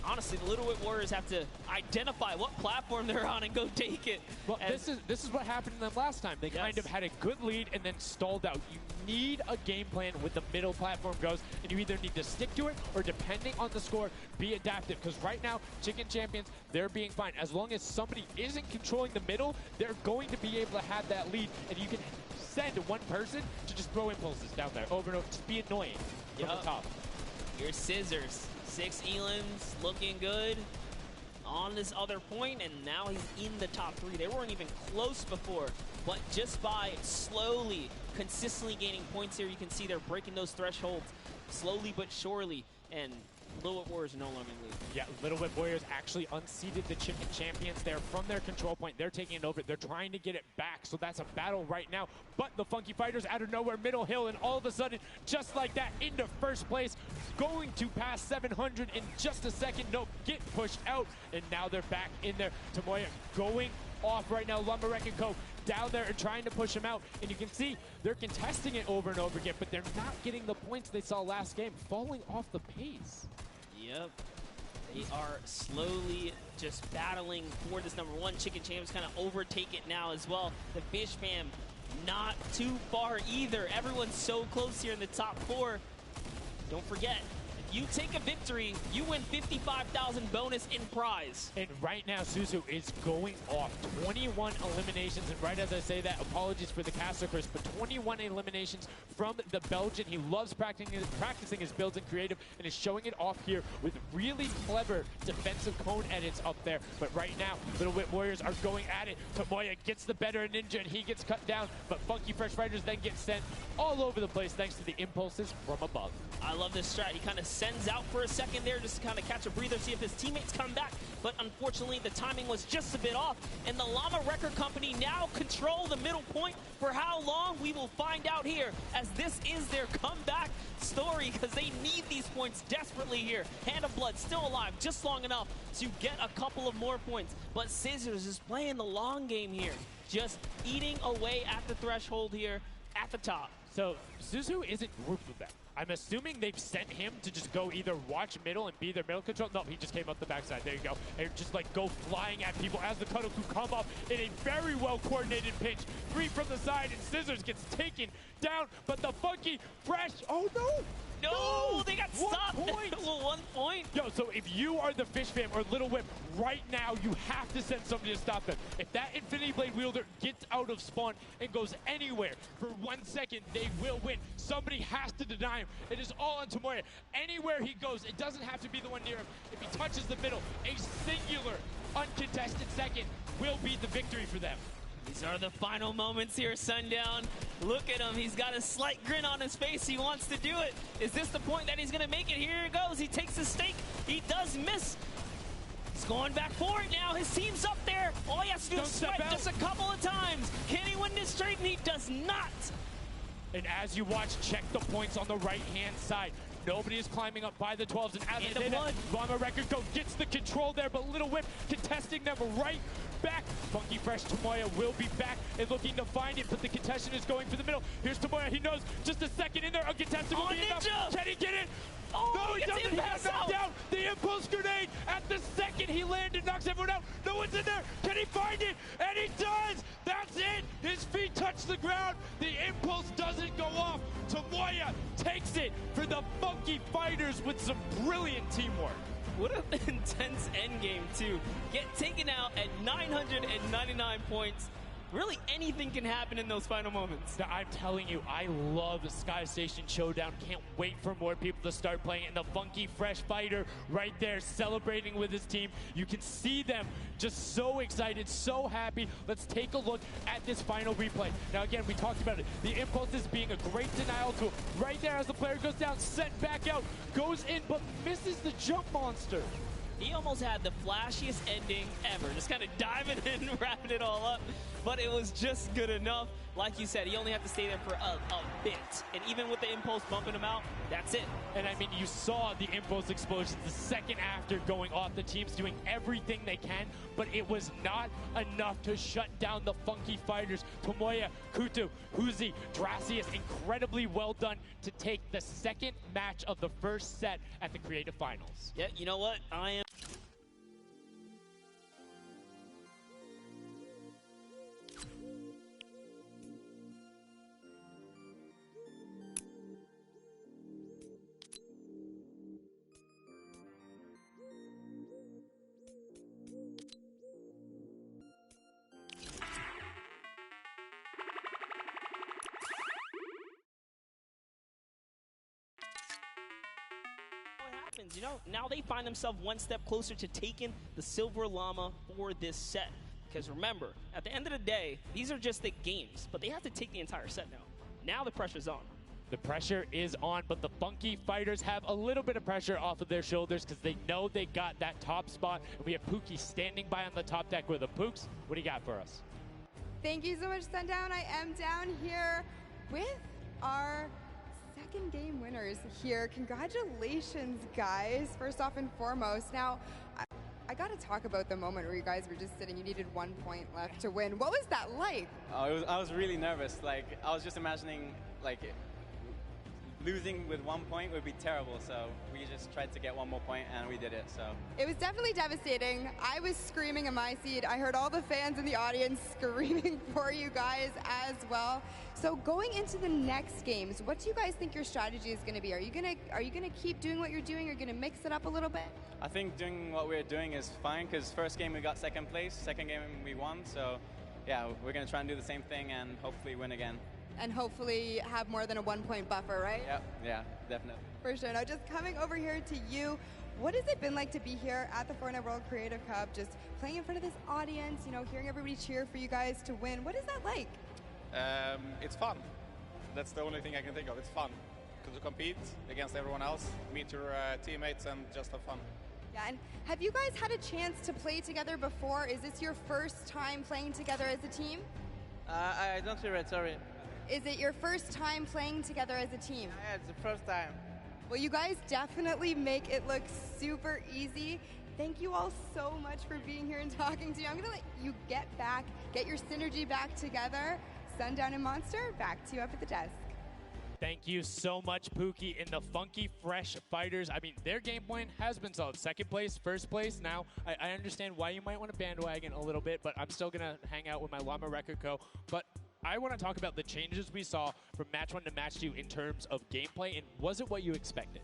Honestly, the Little Whip Warriors have to identify what platform they're on and go take it. Well, this is what happened to them last time. They kind of had a good lead and then stalled out. You need a game plan with the middle platform goes, and you either need to stick to it or, depending on the score, be adaptive. Because right now, Chicken Champions, they're being fine. As long as somebody isn't controlling the middle, they're going to be able to have that lead, and you can send one person to just throw impulses down there over and over. Just be annoying from the top. Here's Scissors. 6 Elims looking good on this other point, and now he's in the top 3. They weren't even close before, but just by slowly, consistently gaining points here, you can see they're breaking those thresholds slowly but surely, and Little Whip Warriors are no longer in the lead. Yeah, Little Whip Warriors actually unseated the Chicken Champions there from their control point. They're taking it over. They're trying to get it back, so that's a battle right now. But the Funky Fighters out of nowhere, middle hill, and all of a sudden, just like that, into first place, going to pass 700 in just a second. Nope, get pushed out, and now they're back in there. Tomoya going off right now. Llama Record Co. down there and trying to push him out, and you can see they're contesting it over and over again, but they're not getting the points they saw last game, falling off the pace. Yep. They are slowly just battling for this number 1. Chicken Champions kind of overtake it now as well. The Fish Fam not too far either. Everyone's so close here in the top 4. Don't forget, if you take a victory, you win 55,000 bonus in prize. And right now, Suzu is going off. 21 eliminations, and right as I say that, apologies for the caster curse, but 21 eliminations from the Belgian. He loves practicing his builds in creative and is showing it off here with really clever defensive cone edits up there. But right now, Little Whip Warriors are going at it. Tomoya gets the better of Ninja, and he gets cut down, but Funky Fresh Fighters then get sent all over the place thanks to the impulses from above. I love this strat. He kind of sends out for a second there just to kind of catch a breather, see if his teammates come back. But unfortunately, the timing was just a bit off. And the Llama Record Company now control the middle point. For how long, we will find out here, as this is their comeback story, because they need these points desperately here. Hand of Blood still alive just long enough to get a couple of more points. But Scissors is playing the long game here, just eating away at the threshold here at the top. So Suzu isn't grouped with them. I'm assuming they've sent him to just go either watch middle and be their middle control. No, he just came up the backside. There you go. And just like go flying at people as the Cuddle Crew come up in a very well coordinated pinch. 3 from the side and Scissors gets taken down, but the Funky Fresh, oh no! No, they got 1 stopped. point. 1 point. Yo, so if you are the Fish Fam or Little Whip, right now you have to send somebody to stop them. If that Infinity Blade wielder gets out of spawn and goes anywhere for 1 second, they will win. Somebody has to deny him. It is all on Tomoya. Anywhere he goes, it doesn't have to be the one near him. If he touches the middle, a singular uncontested second will be the victory for them. These are the final moments here, Sundown. Look at him. He's got a slight grin on his face. He wants to do it. Is this the point that he's going to make it? Here it goes. He takes the stake. He does miss. He's going back for it now. His team's up there. All he has to do is swipe just a couple of times. Can he win this straight? And he does not. And as you watch, check the points on the right-hand side. Nobody is climbing up by the 12s. And as they did, Llama Record Go gets the control there, but Little Whip contesting them right back. Funky Fresh Tomoya will be back and looking to find it, but the contestant is going for the middle. Here's Tomoya. He knows just a second in there. Uncontested will be enough. Can he get it? Oh, no, he doesn't. He got knocked down. The impulse grenade at the second he landed knocks everyone out. No one's in there. Can he find it? And he does. That's it. His feet touch the ground. The impulse doesn't go off. Tomoya takes it for the Funky Fighters with some brilliant teamwork. What an intense endgame, too. Get taken out at 999 points. Really, anything can happen in those final moments. Now, I'm telling you, I love the Sky Station Showdown. Can't wait for more people to start playing it. And the Funky Fresh Fighter right there celebrating with his team. You can see them just so excited, so happy. Let's take a look at this final replay. Now, again, we talked about it. The impulse is being a great denial tool. Right there as the player goes down, sent back out, goes in, but misses the jump monster. He almost had the flashiest ending ever. Just kind of diving in and wrapping it all up. But it was just good enough. Like you said, he only had to stay there for a bit. And even with the impulse bumping him out, that's it. And I mean, you saw the impulse explosions the second after going off. The team's doing everything they can, but it was not enough to shut down the Funky Fighters. Tomoya, Kutu, Huzi, Dracius, incredibly well done to take the second match of the first set at the Creative Finals. Yeah, you know what? I am... You know, now they find themselves one step closer to taking the Silver Llama for this set. Because remember, at the end of the day, these are just the games, but they have to take the entire set now. Now the pressure's on. The pressure is on, but the Funky Fighters have a little bit of pressure off of their shoulders because they know they got that top spot. And we have Pookie standing by on the top deck with the Pooks. What do you got for us? Thank you so much, Sundown. I am down here with our second game winners here. Congratulations, guys, first off and foremost. Now, I got to talk about the moment where you guys were just sitting. You needed 1 point left to win. What was that like? I was really nervous. Like, I was just imagining, like, losing with 1 point would be terrible, so we just tried to get 1 more point, and we did it, so. It was definitely devastating. I was screaming in my seat. I heard all the fans in the audience screaming for you guys as well. So going into the next games, what do you guys think your strategy is going to be? Are you gonna keep doing what you're doing? Are you going to mix it up a little bit? I think doing what we're doing is fine, because first game we got second place, second game we won, so yeah, we're going to try and do the same thing and hopefully win again. And hopefully have more than a 1 point buffer, right? Yep, yeah, definitely. For sure. Now, just coming over here to you, what has it been like to be here at the Fortnite World Creative Cup, just playing in front of this audience, you know, hearing everybody cheer for you guys to win? What is that like? It's fun. That's the only thing I can think of. It's fun to compete against everyone else, meet your teammates, and just have fun. Yeah, and have you guys had a chance to play together before? Is this your first time playing together as a team? I don't hear it, sorry. Is it your first time playing together as a team? Yeah, it's the first time. Well, you guys definitely make it look super easy. Thank you all so much for being here and talking to me. I'm going to let you get back, get your synergy back together. Sundown and Monster, back to you up at the desk. Thank you so much, Pookie. And the Funky Fresh Fighters, I mean, their game plan has been solid. Second place, first place. Now, I understand why you might want to bandwagon a little bit, but I'm still going to hang out with my Llama Record Co. But I want to talk about the changes we saw from match 1 to match 2 in terms of gameplay, and was it what you expected?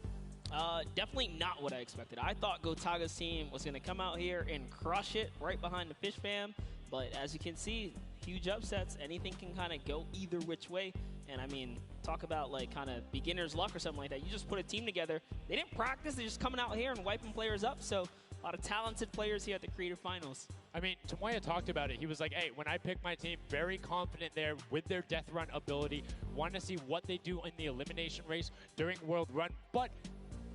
Definitely not what I expected. I thought Gotaga's team was going to come out here and crush it right behind the Fish Fam, but as you can see, huge upsets. Anything can kind of go either which way. And I mean, talk about like kind of beginner's luck or something like that. You just put a team together. They didn't practice. They're just coming out here and wiping players up. So a lot of talented players here at the Creative Finals. I mean, Tomoya talked about it. He was like, hey, when I pick my team, very confident there with their Death Run ability. Want to see what they do in the elimination race during World Run. But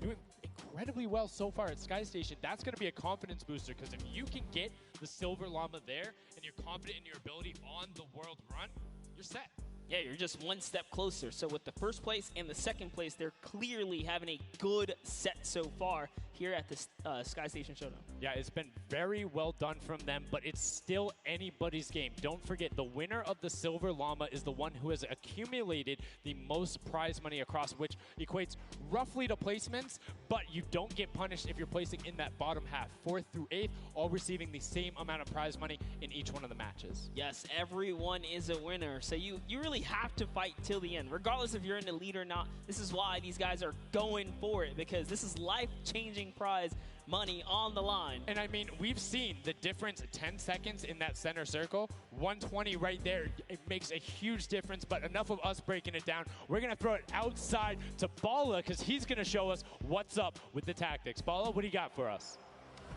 doing incredibly well so far at Sky Station. That's going to be a confidence booster, because if you can get the Silver Llama there and you're confident in your ability on the World Run, you're set. Yeah, you're just one step closer. So with the first place and the second place, they're clearly having a good set so far here at the Sky Station Showdown. Yeah, it's been very well done from them, but it's still anybody's game. Don't forget, the winner of the Silver Llama is the one who has accumulated the most prize money across, which equates roughly to placements, but you don't get punished if you're placing in that bottom half. 4th through 8th, all receiving the same amount of prize money in each one of the matches. Yes, everyone is a winner. So you really have to fight till the end, regardless if you're in the lead or not. This is why these guys are going for it, because this is life-changing prize money on the line. And I mean, we've seen the difference 10 seconds in that center circle. 120 right there. It makes a huge difference, but enough of us breaking it down. We're going to throw it outside to Bala, because he's going to show us what's up with the tactics. Bala, what do you got for us?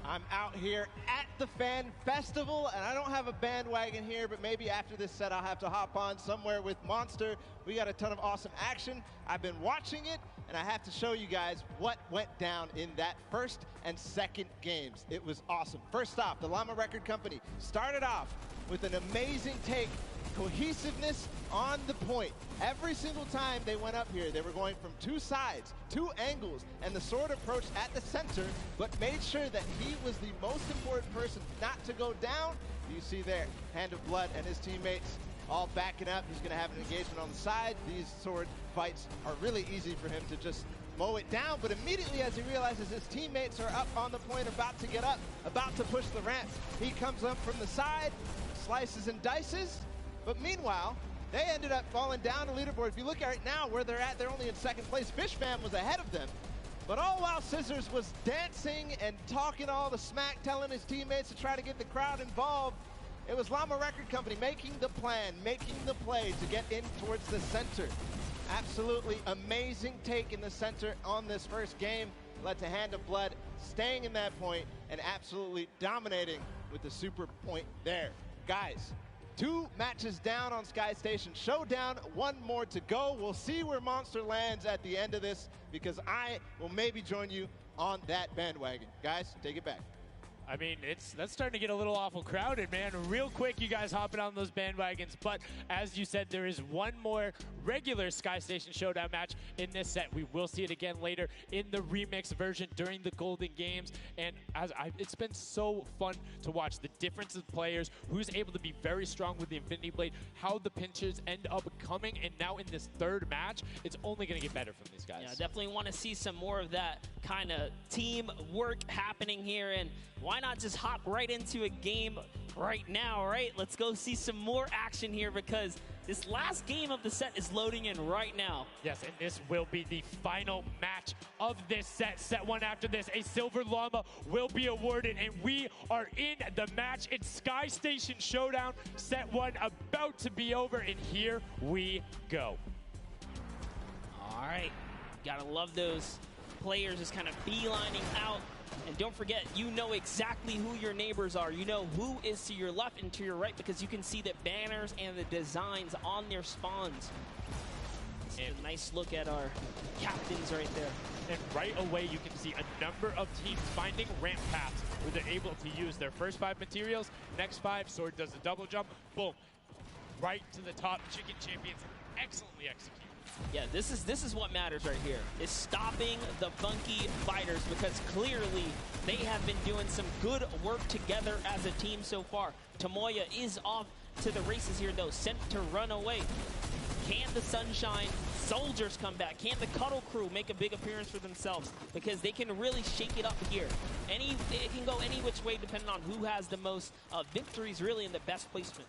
I'm out here at the Fan Festival, and I don't have a bandwagon here, but maybe after this set I'll have to hop on somewhere with Monster. We got a ton of awesome action. I've been watching it, and I have to show you guys what went down in that first and second games. It was awesome. First off, the Llama Record Company started off with an amazing take, cohesiveness on the point. Every single time they went up here, they were going from 2 sides, 2 angles, and the sword approached at the center, but made sure that he was the most important person not to go down. You see there, Hand of Blood and his teammates all backing up. He's going to have an engagement on the side. These sword fights are really easy for him to just mow it down, but immediately as he realizes his teammates are up on the point, about to get up, about to push the ramp, he comes up from the side, slices and dices, but meanwhile, they ended up falling down the leaderboard. If you look at right now where they're at, they're only in second place. Fish Fam was ahead of them. But all while Scissors was dancing and talking all the smack, telling his teammates to try to get the crowd involved, it was Llama Record Company making the plan, making the play to get in towards the center. Absolutely amazing take in the center on this first game. Led to Hand of Blood staying in that point and absolutely dominating with the super point there. Guys, 2 matches down on Sky Station Showdown, 1 more to go. We'll see where Monster lands at the end of this, because I will maybe join you on that bandwagon. Guys, take it back. I mean, that's starting to get a little awful crowded, man. Real quick, you guys hopping on those bandwagons. But as you said, there is 1 more regular Sky Station Showdown match in this set. We will see it again later in the remix version during the Golden Games. And it's been so fun to watch the difference of players, who's able to be very strong with the Infinity Blade, how the pinches end up coming. And now in this 3rd match, it's only going to get better from these guys. Yeah, definitely want to see some more of that kind of team work happening here. And why not just hop right into a game right now, right? Let's go see some more action here, because this last game of the set is loading in right now. Yes, and this will be the final match of this set. Set 1 after this, a Silver Llama will be awarded, and we are in the match. It's Sky Station Showdown. Set 1 about to be over, and here we go. All right, gotta love those players just kind of beelining out. And don't forget, you know exactly who your neighbors are. You know who is to your left and to your right, because you can see the banners and the designs on their spawns. It's a nice look at our captains right there. And right away, you can see a number of teams finding ramp paths where they're able to use their first 5 materials. Next 5, Sword does a double jump. Boom. Right to the top. Chicken Champions excellently executed. Yeah, this is what matters right here, is stopping the Funky Fighters, because clearly they have been doing some good work together as a team so far. Tomoya is off to the races here, though, sent to run away. Can the Sunshine Soldiers come back? Can the Cuddle Crew make a big appearance for themselves? Because they can really shake it up here. It can go any which way depending on who has the most victories really in the best placement.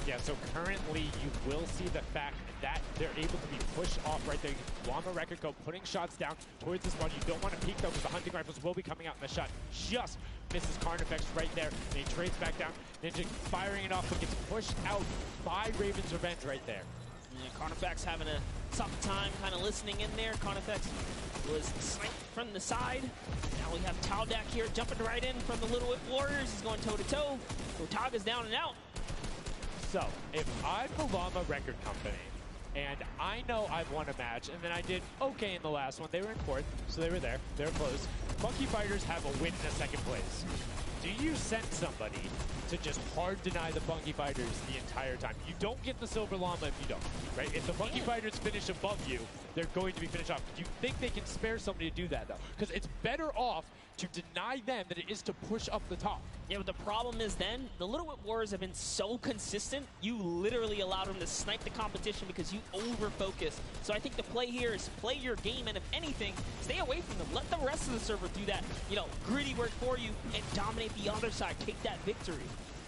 Yeah, so currently you will see the fact that they're able to be pushed off right there. Llama Record Go putting shots down towards the spawn. You don't want to peek though because the hunting rifles will be coming out in the shot. Just misses Carnifex right there. And he trades back down. Ninja firing it off but gets pushed out by Raven's Revenge right there. Yeah, Carnifex having a tough time kind of listening in there. Carnifex was sniped from the side. Now we have Taldak here jumping right in from the Little Whip Warriors. He's going toe-to-toe. Gotaga's down and out. So, if I'm the Llama Record Company, and I know I've won a match, and then I did okay in the last one, they were in fourth, so they were there, they were close. Funky Fighters have a win in a second place. Do you send somebody to just hard deny the Funky Fighters the entire time? You don't get the Silver Llama if you don't, right? If the Funky Fighters finish above you, they're going to be finished off. Do you think they can spare somebody to do that, though? Because it's better off to deny them than it is to push up the top. Yeah, but the problem is then, the Little Whip Warriors have been so consistent, you literally allowed them to snipe the competition because you over-focus. So I think the play here is play your game, and if anything, stay away from them. Let the rest of the server do that, gritty work for you and dominate the other side. Take that victory.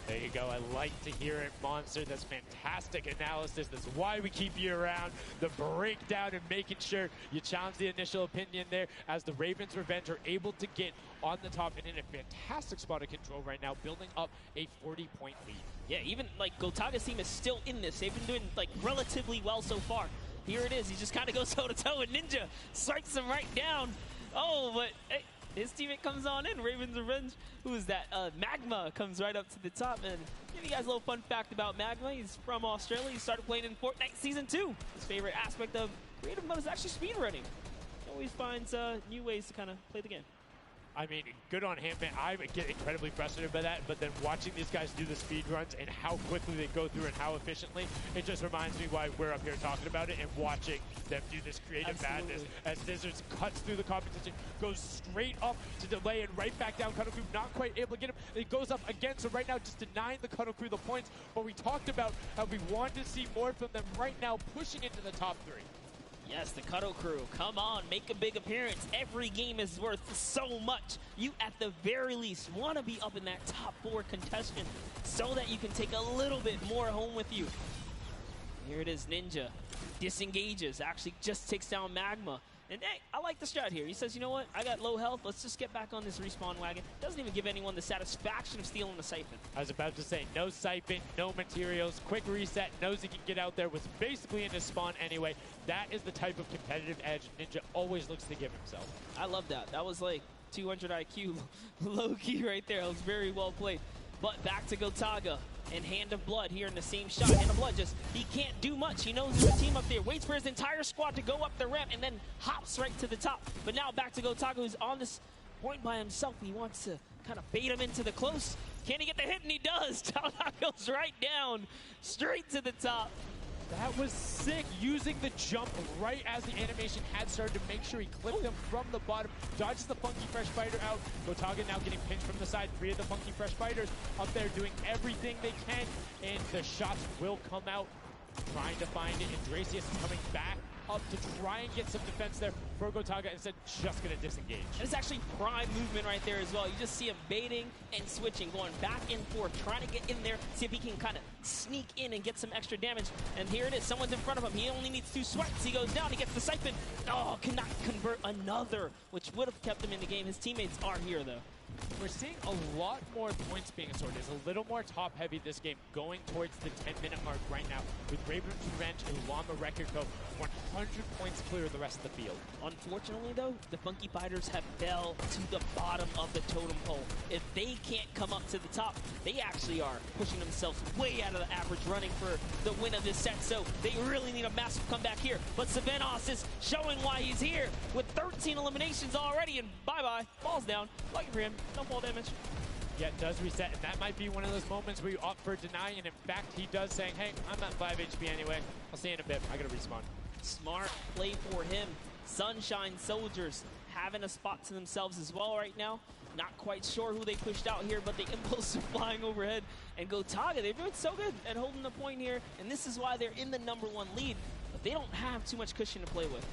There you go. I like to hear it, Monster. That's fantastic analysis. That's why we keep you around. The breakdown and making sure you challenge the initial opinion there as the Ravens Revenge are able to get on the top and in a fantastic spot of control right now, building up a 40-point lead. Yeah, even Gotaga's team is still in this. They've been doing relatively well so far. Here it is. He just kind of goes toe-to-toe and Ninja strikes him right down. Oh, but hey, his teammate comes on in, Ravens Revenge. Who is that? Magma comes right up to the top. And give you guys a little fun fact about Magma. He's from Australia. He started playing in Fortnite Season 2. His favorite aspect of creative mode is actually speedrunning. He always finds new ways to kind of play the game. I mean, good on him, man. I get incredibly frustrated by that, but then watching these guys do the speed runs and how quickly they go through and how efficiently, it just reminds me why we're up here talking about it and watching them do this creative madness as Scissors cuts through the competition, goes straight up to delay and right back down. Cuddle Crew not quite able to get him. It goes up again, so right now just denying the Cuddle Crew the points, but we talked about how we wanted to see more from them right now, pushing into the top three. Yes, the Cuddle Crew, come on, make a big appearance. Every game is worth so much. You, at the very least, want to be up in that top 4 contestant so that you can take a little bit more home with you. Here it is, Ninja. Disengages, actually just takes down Magma. And hey, I like the strat here. He says, you know what, I got low health, let's just get back on this respawn wagon. Doesn't even give anyone the satisfaction of stealing the siphon. I was about to say, no siphon, no materials, quick reset, knows he can get out there, was basically in his spawn anyway. That is the type of competitive edge Ninja always looks to give himself. I love that. That was like 200 IQ low-key right there. It was very well played. But back to Gotaga and Hand of Blood here in the same shot. Hand of Blood he can't do much. He knows there's a team up there. Waits for his entire squad to go up the ramp and then hops right to the top. But now back to Gotaga, who's on this point by himself. He wants to kind of bait him into the close. Can he get the hit? And he does. Taldak goes right down, straight to the top. That was sick, using the jump right as the animation had started to make sure he clipped him from the bottom, dodges the Funky Fresh Fighter out. Gotaga now getting pinched from the side. 3 of the Funky Fresh Fighters up there doing everything they can, and the shots will come out. Trying to find it, and Dracius is coming back up to try and get some defense there for Gotaga, instead just going to disengage. And it's actually prime movement right there as well. You just see him baiting and switching, going back and forth, trying to get in there, see if he can kind of sneak in and get some extra damage. And here it is, someone's in front of him. He only needs 2 swipes. He goes down, he gets the siphon. Oh, cannot convert another, which would have kept him in the game. His teammates are here, though. We're seeing a lot more points being sorted. It's a little more top-heavy this game, going towards the 10-minute mark right now, with Ravens Revenge and Llama Record Go 100 points clear of the rest of the field. Unfortunately, though, the Funky Fighters have fell to the bottom of the totem pole. If they can't come up to the top, they actually are pushing themselves way out of the average, running for the win of this set. So they really need a massive comeback here. But Savenos is showing why he's here with 13 eliminations already, and bye-bye, falls down. Lucky for him. No fall damage. Yeah, it does reset, and that might be one of those moments where you opt for deny, and in fact, he does saying, hey, I'm at 5 HP anyway. I'll see you in a bit. I gotta respawn. Smart play for him. Sunshine Soldiers having a spot to themselves as well right now. Not quite sure who they pushed out here, but the impulse are flying overhead. And Gotaga, they've been so good at holding the point here, and this is why they're in the #1 lead. The but they don't have too much cushion to play with.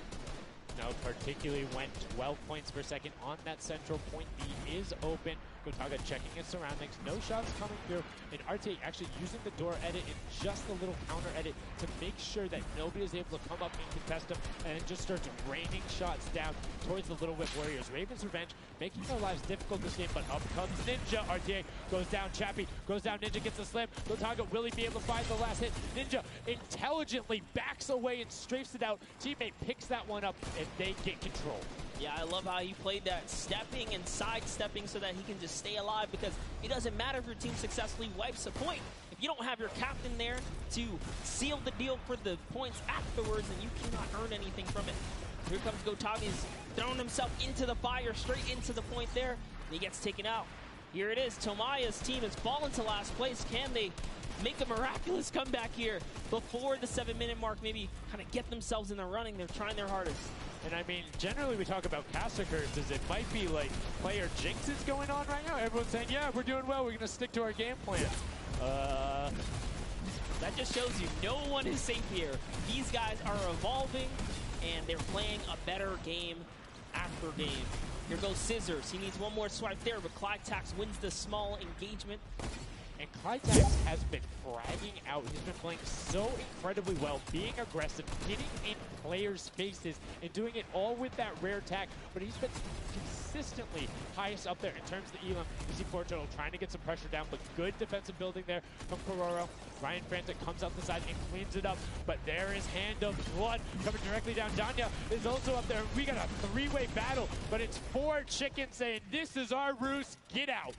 No, particularly when 12 points per second on that central point B is open. Gotaga checking his surroundings, no shots coming through, and RTA actually using the door edit and just a little counter edit to make sure that nobody is able to come up and contest him, and it just starts raining shots down towards the Little Whip Warriors. Ravens Revenge making their lives difficult this game, but up comes Ninja. RTA goes down, Chappie goes down, Ninja gets a slam. Gotaga, will he be able to find the last hit? Ninja intelligently backs away and strafes it out. Teammate picks that one up, and they get control. Yeah, I love how he played that, stepping and sidestepping so that he can just stay alive, because it doesn't matter if your team successfully wipes a point. If you don't have your captain there to seal the deal for the points afterwards, then you cannot earn anything from it. Here comes Gotaga. He's throwing himself into the fire, straight into the point there, and he gets taken out. Here it is. Tomaya's team has fallen to last place. Can they make a miraculous comeback here before the 7-minute mark? Maybe kind of get themselves in the running. They're trying their hardest. And I mean, generally we talk about caster curses. It might be like player jinxes going on right now. Everyone's saying, yeah, we're doing well. We're going to stick to our game plan. That just shows you no one is safe here. These guys are evolving, and they're playing a better game after game. Here goes Scissors. He needs one more swipe there, but Clytax wins the small engagement. And Clytax has been fragging out. He's been playing so incredibly well, being aggressive, getting in players' faces, and doing it all with that rare attack. But he's been consistently highest up there in terms of the elim. You see Porto trying to get some pressure down, but good defensive building there from Kororo. Ryan Frantic comes up the side and cleans it up, but there is Hand of Blood coming directly down. Danya is also up there. We got a three-way battle, but it's 4 chickens saying, this is our roost, get out.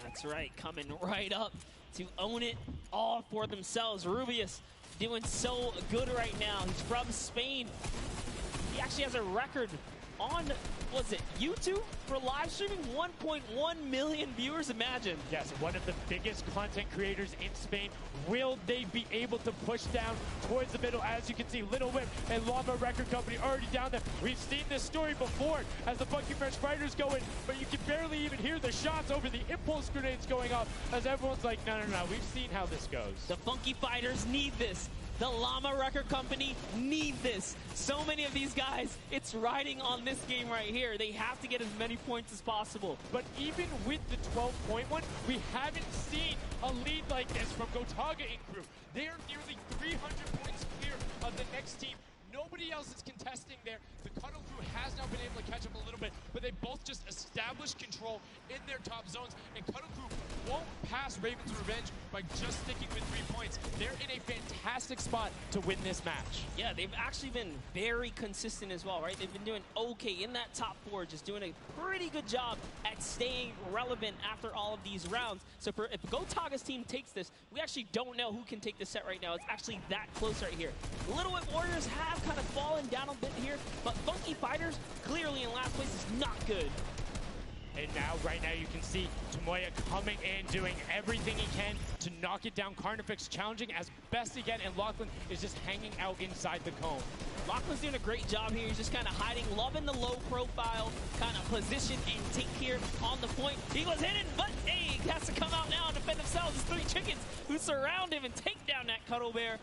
That's right, coming right up to own it all for themselves. Rubius doing so good right now. He's from Spain. He actually has a record on, was it YouTube for live streaming? 1.1 million viewers, imagine. Yes, one of the biggest content creators in Spain. Will they be able to push down towards the middle? As you can see, Little Whip and Llama Record Company already down there. We've seen this story before as the Funky Fresh Fighters go in, but you can barely even hear the shots over the impulse grenades going off as everyone's like, no, we've seen how this goes. The Funky Fighters need this. The Llama Record Company need this. So many of these guys, it's riding on this game right here. They have to get as many points as possible. But even with the 12-point one, we haven't seen a lead like this from Gotaga and crew. They are nearly 300 points clear of the next team. Nobody else is contesting there. The Cuddle crew has now been able to catch up a little bit, but they both just established control in their top zones, and Cuddle crew won't pass Ravens Revenge by just sticking with 3 points. They're in a fantastic spot to win this match. Yeah, they've actually been very consistent as well, right? They've been doing okay in that top 4, just doing a pretty good job at staying relevant after all of these rounds. So if Gotaga's team takes this, we actually don't know who can take this set right now. It's actually that close right here. Little Whip Warriors have kind of fallen down a bit here, but Funky Fighters clearly in last place is not good. And now, right now, you can see Tomoya coming in, doing everything he can to knock it down. Carnifex challenging as best he can, and Lachlan is just hanging out inside the cone. Lachlan's doing a great job here. He's just kind of hiding, loving the low profile kind of position and take here on the point. He goes in, but hey, he has to come out now and defend themselves. It's 3 chickens who surround him and take down that Cuddle Bear.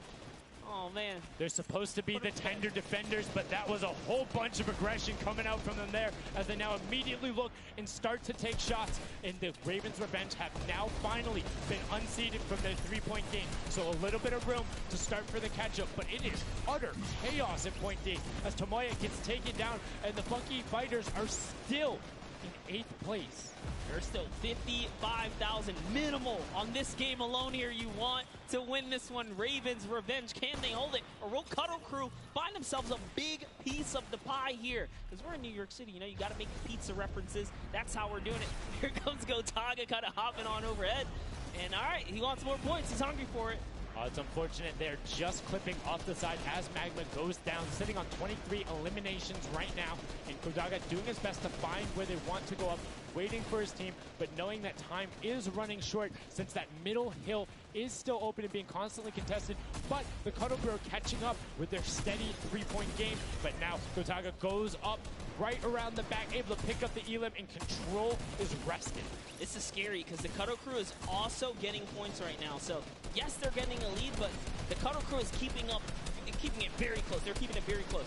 Oh, man. They're supposed to be the tender defenders, but that was a whole bunch of aggression coming out from them there as they now immediately look and start to take shots. And the Ravens Revenge have now finally been unseated from their 3-point game. So a little bit of room to start for the catch-up, but it is utter chaos in point D as Tomoya gets taken down, and the Funky Fighters are still in 8th place. There's still 55,000 minimal on this game alone here. You want to win this one. Ravens Revenge, can they hold it? Or will Cuddle Crew find themselves a big piece of the pie here? Because we're in New York City, you know, you got to make pizza references. That's how we're doing it. Here comes Gotaga kind of hopping on overhead. And all right, he wants more points. He's hungry for it. It's unfortunate they're just clipping off the side as Magma goes down, sitting on 23 eliminations right now. And Gotaga doing his best to find where they want to go up, waiting for his team, but knowing that time is running short since that middle hill is still open and being constantly contested. But the Cuddle Crew are catching up with their steady 3-point game. But now Gotaga goes up right around the back, able to pick up the elim, and control is rested. This is scary because the Cuddle Crew is also getting points right now. So yes, they're getting a lead, but the Cuddle Crew is keeping up keeping it very close. They're keeping it very close.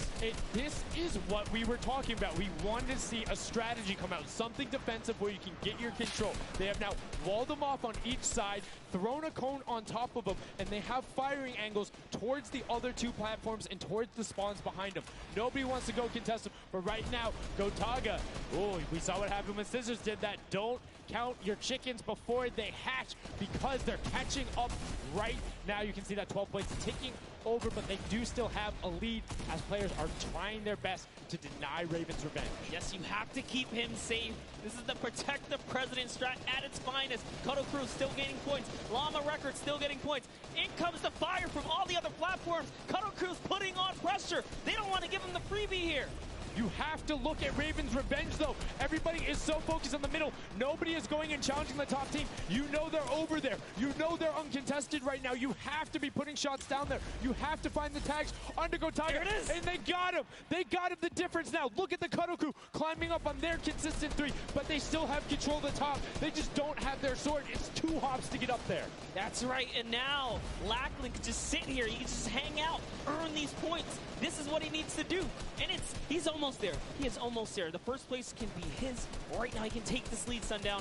This is what we were talking about. We wanted to see a strategy come out, something defensive where you can get your control. They have now walled them off on each side, thrown a cone on top of them, and they have firing angles towards the other two platforms and towards the spawns behind them. Nobody wants to go contest them, but right now, Gotaga, oh, we saw what happened when Scissors did that. Don't count your chickens before they hatch because they're catching up right now. You can see that 12 points ticking over, but they do still have a lead as players are trying their best to deny Raven's revenge. Yes, you have to keep him safe. This is the protect the president strat at its finest. Kodo Crew still gaining points. Llama Records still getting points. In comes the fire from all the other platforms. Kodo Crew's putting on pressure. They don't want to give him the freebie here. You have to look at Raven's revenge, though. Everybody is so focused on the middle. Nobody is going and challenging the top team. You know they're over there. You know they're uncontested right now. You have to be putting shots down there. You have to find the tags under Gotaga. There it is. And they got him. They got him. The difference now. Look at the Kodo Crew climbing up on their consistent three, but they still have control of the top. They just don't have their sword. It's 2 hops to get up there. That's right, and now Lackland can just sit here. He can just hang out, earn these points. This is what he needs to do, and he's almost there. He is almost there. The first place can be his. Right now, he can take this lead, Sundown.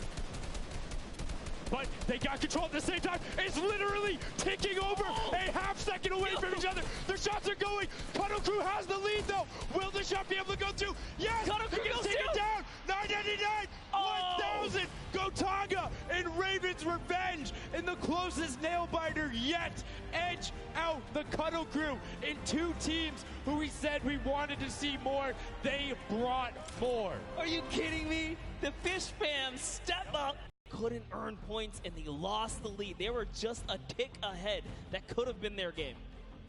But they got control at the same time. It's literally ticking over a half second away from each other. The shots are going. Kodo Crew has the lead, though. Will the shot be able to go through? Yes! Kodo Crew gets taken down. 999. 1,000. Gotaga and Raven's revenge in the closest nail biter yet. Edge out the Kodo Crew in 2 teams who we said we wanted to see more. They brought more. Are you kidding me? The Fish fam step up. Couldn't earn points, and they lost the lead. They were just a tick ahead. That could have been their game.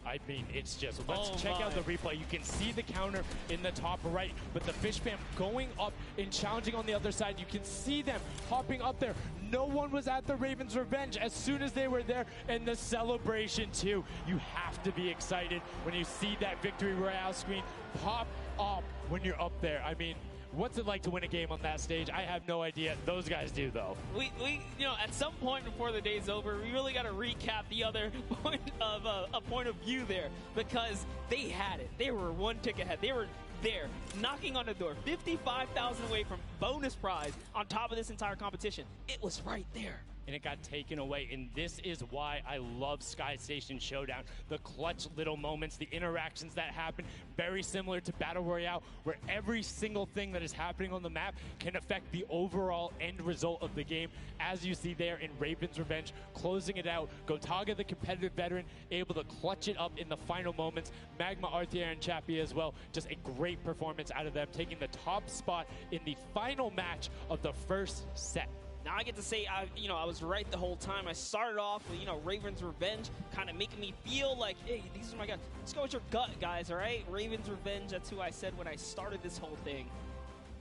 I mean, it's just, let's check out the replay. You can see the counter in the top right, but the Fish fam going up and challenging on the other side. You can see them hopping up there. No one was at the Ravens' revenge as soon as they were there, and the celebration too. You have to be excited when you see that Victory Royale screen pop up when you're up there. I mean, what's it like to win a game on that stage? I have no idea. Those guys do, though. We you know, at some point before the day's over, we really got to recap the other point of a point of view there, because they had it. They were 1 tick ahead. They were there, knocking on the door, 55,000 away from bonus prize on top of this entire competition. It was right there. And it got taken away, and this is why I love Sky Station Showdown. The clutch little moments, the interactions that happen, very similar to Battle Royale, where every single thing that is happening on the map can affect the overall end result of the game, as you see there in Raven's Revenge, closing it out. Gotaga, the competitive veteran, able to clutch it up in the final moments. Magma, Arthier, and Chappie as well. Just a great performance out of them, taking the top spot in the final match of the first set. Now I get to say, I was right the whole time. I started off with, Raven's Revenge, kind of making me feel like, hey, these are my guys. Let's go with your gut, guys, all right? Raven's Revenge, that's who I said when I started this whole thing.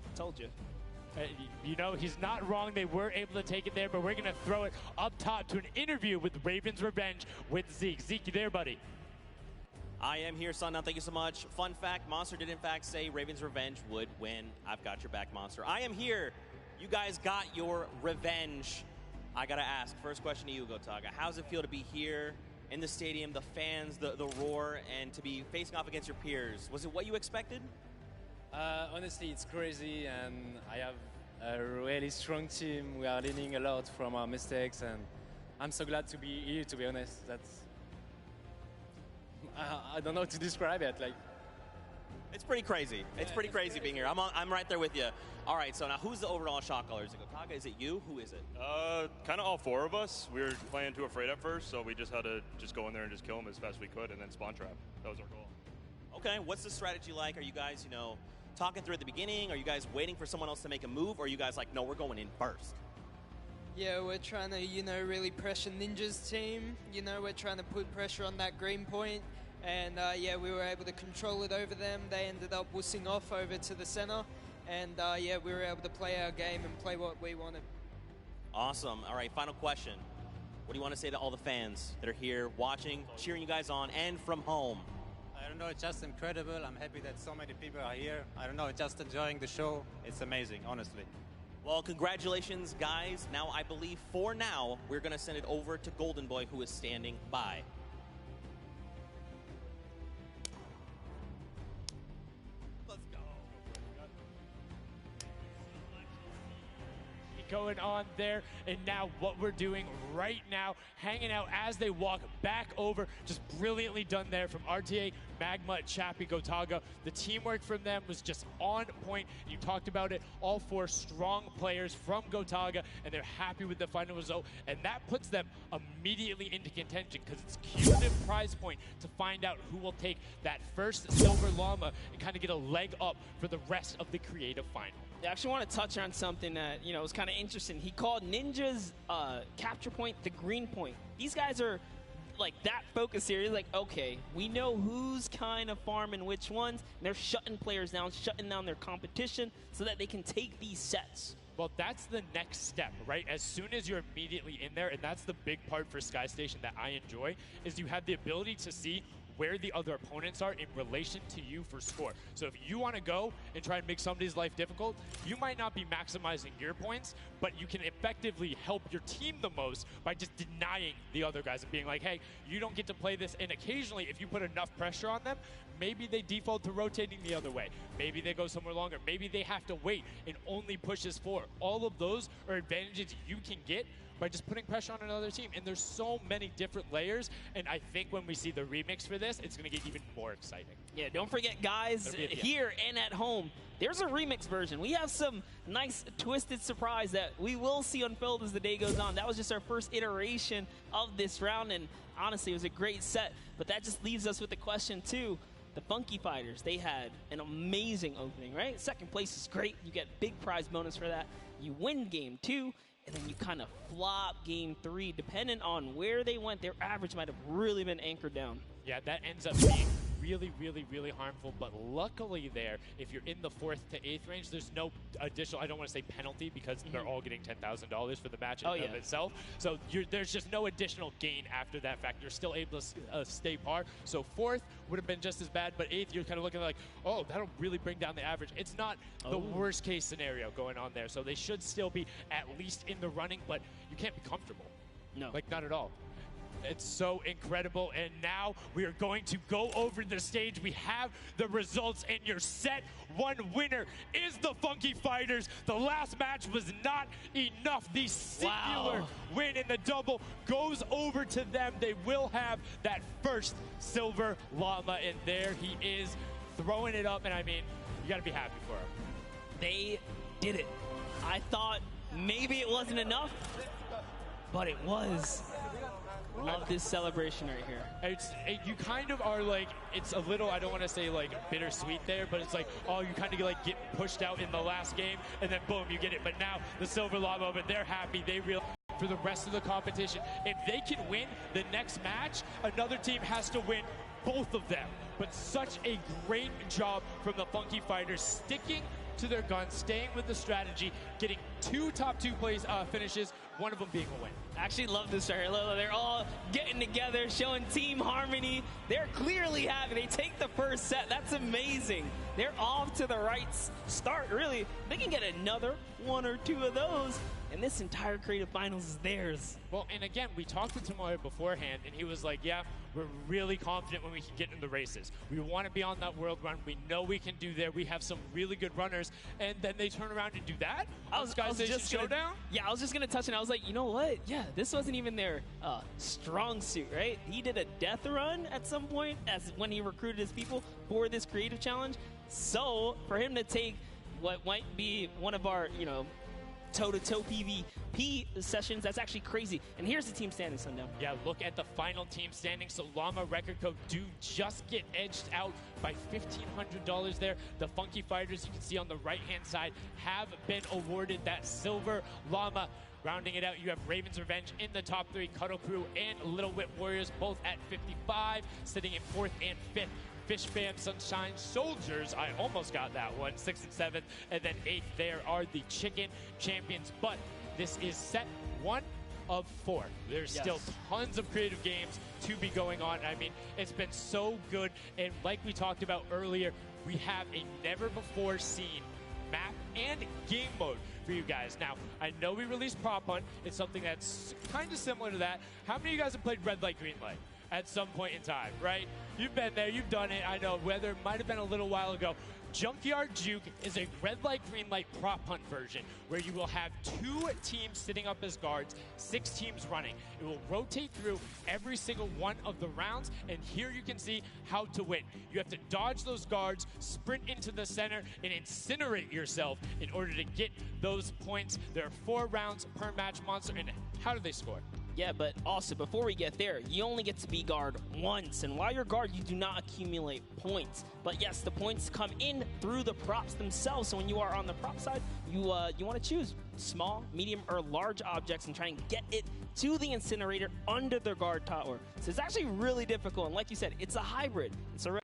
I told you. He's not wrong. They were able to take it there, but we're going to throw it up top to an interview with Raven's Revenge with Zeke. Zeke, you there, buddy? I am here, Sundown. Thank you so much. Fun fact, Monster did in fact say Raven's Revenge would win. I've got your back, Monster. I am here. You guys got your revenge. I gotta ask, first question to you, Gotaga. How does it feel to be here in the stadium, the fans, the roar, and to be facing off against your peers? Was it what you expected? Honestly, it's crazy, and I have a really strong team. We are learning a lot from our mistakes, and I'm so glad to be here, to be honest. I don't know how to describe it. It's pretty crazy. It's pretty crazy being here. I'm right there with you. All right, so now who's the overall shot caller? Is it Gotaga? Is it you? Who is it? Kind of all 4 of us. We were playing too afraid at first, so we just had to go in there and just kill them as fast as we could, and then spawn trap. That was our goal. Okay, what's the strategy like? Are you guys, talking through at the beginning? Are you guys waiting for someone else to make a move? Or are you guys like, no, we're going in first? Yeah, we're trying to, really pressure Ninja's team. We're trying to put pressure on that green point. And, we were able to control it over them. They ended up wussing off over to the center. And, we were able to play our game and play what we wanted. Awesome. All right, final question. What do you want to say to all the fans that are here watching, cheering you guys on, and from home? I don't know, it's just incredible. I'm happy that so many people are here. I don't know, just enjoying the show. It's amazing, honestly. Well, congratulations, guys. Now, I believe for now, we're going to send it over to Golden Boy, who is standing by. going on there. And now what we're doing right now, hanging out as they walk back over, just brilliantly done there from RTA, Magma, Chappie, Gotaga. The teamwork from them was just on point. You talked about it, all 4 strong players from Gotaga, and they're happy with the final result. And that puts them immediately into contention because it's cumulative prize point to find out who will take that first Silver Llama and kind of get a leg up for the rest of the creative final. I actually want to touch on something that, you know, was kind of interesting. He called Ninja's capture point the green point. These guys are like that focus here. He's like, okay, we know who's kind of farming which ones. And they're shutting players down, shutting down their competition so that they can take these sets. Well, that's the next step, right? As soon as you're immediately in there, and that's the big part for Sky Station that I enjoy, is you have the ability to see where the other opponents are in relation to you for score. So if you want to go and try and make somebody's life difficult, you might not be maximizing your points, but you can effectively help your team the most by just denying the other guys and being like, hey, you don't get to play this. And occasionally, if you put enough pressure on them, maybe they default to rotating the other way. Maybe they go somewhere longer. Maybe they have to wait and only pushes forward. All of those are advantages you can get by just putting pressure on another team. And there's so many different layers, and I think when we see the remix for this, it's going to get even more exciting. Yeah, don't forget, guys, here and at home, there's a remix version. We have some nice twisted surprise that we will see unfold as the day goes on. That was just our first iteration of this round, and honestly, it was a great set. But that just leaves us with the question, too. The Funky Fighters, they had an amazing opening, right? Second place is great. You get big prize bonus for that. You win game 2. And then you kind of flop game 3. Depending on where they went, their average might have really been anchored down. Yeah, that ends up being really, really, really harmful. But luckily there, if you're in the 4th to 8th range, there's no additional, I don't want to say penalty, because they're all getting $10,000 for the match of itself. So there's just no additional gain after that fact. You're still able to stay par. So 4th would have been just as bad, but 8th, you're kind of looking like, oh, that'll really bring down the average. It's not the worst case scenario going on there. So they should still be at least in the running, but you can't be comfortable. No. Like, not at all. It's so incredible, and now we are going to go over the stage. We have the results, and your set 1 winner is the Funky Fighters. The last match was not enough. The singular win in the double goes over to them. They will have that first Silver Llama, and there he is throwing it up, and I mean, you got to be happy for him. They did it. I thought maybe it wasn't enough, but it was. Love this celebration right here. You kind of are like, it's a little, I don't want to say like bittersweet there, but it's like, oh, you kind of like get pushed out in the last game, and then boom, you get it. But now the Silver Llama, but they're happy. They realize for the rest of the competition, if they can win the next match, another team has to win both of them. But such a great job from the Funky Fighters, sticking to their guns, staying with the strategy, getting 2 top 2 plays finishes, one of them being a win. I actually love this right here. They're all getting together, showing team harmony. They're clearly happy. They take the first set. That's amazing. They're off to the right start, really. They can get another 1 or 2 of those, and this entire creative finals is theirs. Well, and again, we talked with Tomoya beforehand, and he was like, yeah, we're really confident when we can get in the races. We want to be on that world run. We know we can do there. We have some really good runners, and then they turn around and do that? Sky Station Showdown? Yeah, I was just going to touch it. I was like, you know what? Yeah, this wasn't even their strong suit, right? He did a death run at some point as when he recruited his people for this creative challenge. So for him to take what might be one of our, you know, toe-to-toe PvP sessions, that's actually crazy. And here's the team standings, Sundown. Yeah, look at the final team standings. So Llama Record Code do just get edged out by $1,500 there. The Funky Fighters, you can see on the right-hand side, have been awarded that Silver Llama. Rounding it out, you have Raven's Revenge in the top 3, Cuddle Crew and Little Whip Warriors both at 55, sitting in 4th and 5th. Fish Fam, Sunshine Soldiers, I almost got that one, 6th and 7th, and then 8th there are the Chicken Champions. But this is set 1 of 4. There's still tons of creative games to be going on. I mean, it's been so good, and like we talked about earlier, we have a never-before-seen map and game mode for you guys. Now, I know we released Prop Hunt. It's something that's kind of similar to that. How many of you guys have played Red Light, Green Light at some point in time, right? You've been there, you've done it. I know weather might have been a little while ago, Junkyard Juke is a red light, green light prop hunt version where you will have 2 teams sitting up as guards, 6 teams running. It will rotate through every single one of the rounds, and here you can see how to win. You have to dodge those guards, sprint into the center, and incinerate yourself in order to get those points. There are 4 rounds per match, Monster, and how do they score? Yeah, but also, before we get there, you only get to be guard once. And while you're guard, you do not accumulate points. But yes, the points come in through the props themselves. So when you are on the prop side, you want to choose small, medium, or large objects and try and get it to the incinerator under the guard tower. So it's actually really difficult. And like you said, it's a hybrid. It's a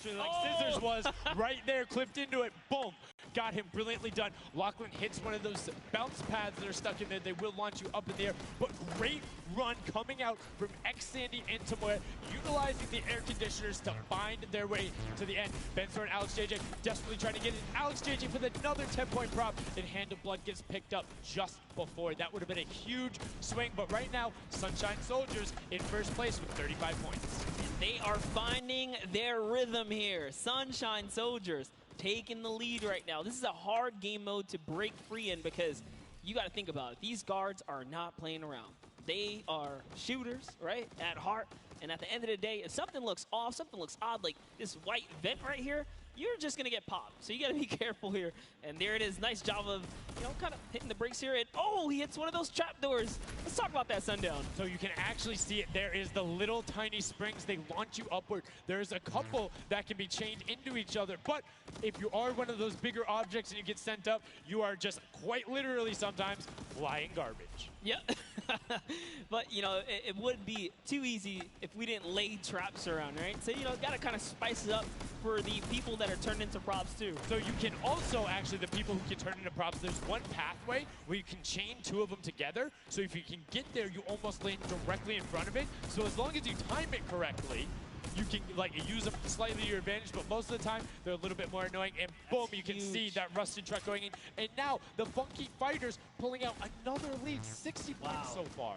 literally like scissors was right there, clipped into it. Boom. Got him brilliantly done. Lachlan hits one of those bounce pads that are stuck in there. They will launch you up in the air, but great run coming out from X-Sandy and Tomoya, utilizing the air conditioners to find their way to the end. Bensor and Alex JJ desperately trying to get it. Alex JJ for another 10-point prop, and Hand of Blood gets picked up just before. That would have been a huge swing, but right now, Sunshine Soldiers in first place with 35 points. They are finding their rhythm here. Sunshine Soldiers taking the lead right now. This is a hard game mode to break free in because you got to think about it. These guards are not playing around. They are shooters, right, at heart. And at the end of the day, if something looks off, something looks odd, like this white vent right here, you're just going to get popped. So you got to be careful here. And there it is. Nice job of, you know, kind of hitting the brakes here. And, oh, he hits one of those trapdoors. Let's talk about that, Sundown. So you can actually see it. There is the little tiny springs. They launch you upward. There's a couple that can be chained into each other. But if you are one of those bigger objects and you get sent up, you are just quite literally sometimes flying garbage. Yeah. But, you know, it would be too easy if we didn't lay traps around, right? So, you know, got to kind of spice it up for the people that are turned into props, too. So you can also, actually, the people who can turn into props, there's one pathway where you can chain two of them together. So if you can get there, you almost land directly in front of it. So as long as you time it correctly, you can like use them slightly to your advantage, but most of the time they're a little bit more annoying. And boom, you can see that rusted truck going in. And now the Funky Fighters pulling out another lead, 60 points so far.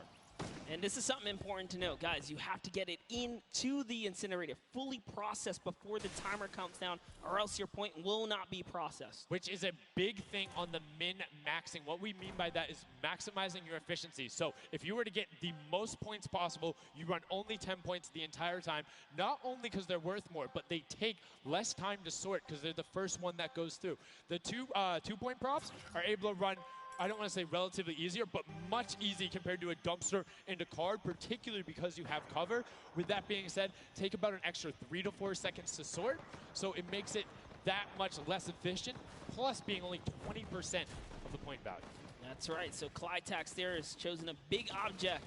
And this is something important to note, guys. You have to get it into the incinerator, fully processed before the timer counts down, or else your point will not be processed. Which is a big thing on the min-maxing. What we mean by that is maximizing your efficiency. So if you were to get the most points possible, you run only 10 points the entire time, not only because they're worth more, but they take less time to sort because they're the first one that goes through. The two-point props are able to run, I don't want to say relatively easier, but much easier compared to a dumpster and a card, particularly because you have cover. With that being said, take about an extra 3 to 4 seconds to sort, so it makes it that much less efficient, plus being only 20% of the point value. That's right, so Clytax there has chosen a big object.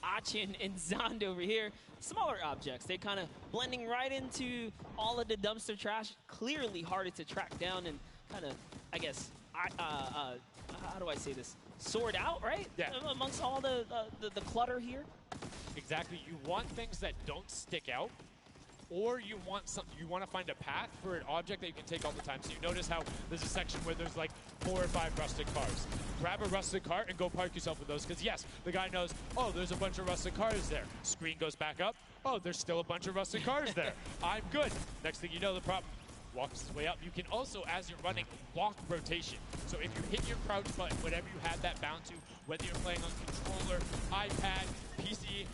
Achin and Zond over here, smaller objects. They're kind of blending right into all of the dumpster trash, clearly harder to track down and kind of, I guess, how do I say this? Sort out, right? Yeah. Amongst all the clutter here. Exactly. You want things that don't stick out, or you want to find a path for an object that you can take all the time. So you notice how there's a section where there's like 4 or 5 rusted cars. Grab a rusted car and go park yourself with those, because yes, the guy knows, oh, there's a bunch of rusted cars there. Screen goes back up. Oh, there's still a bunch of rusted cars there. I'm good. Next thing you know, the prop walks his way up. You can also, as you're running, lock rotation. So if you hit your crouch button, whatever you had that bound to, whether you're playing on controller, iPad, PC,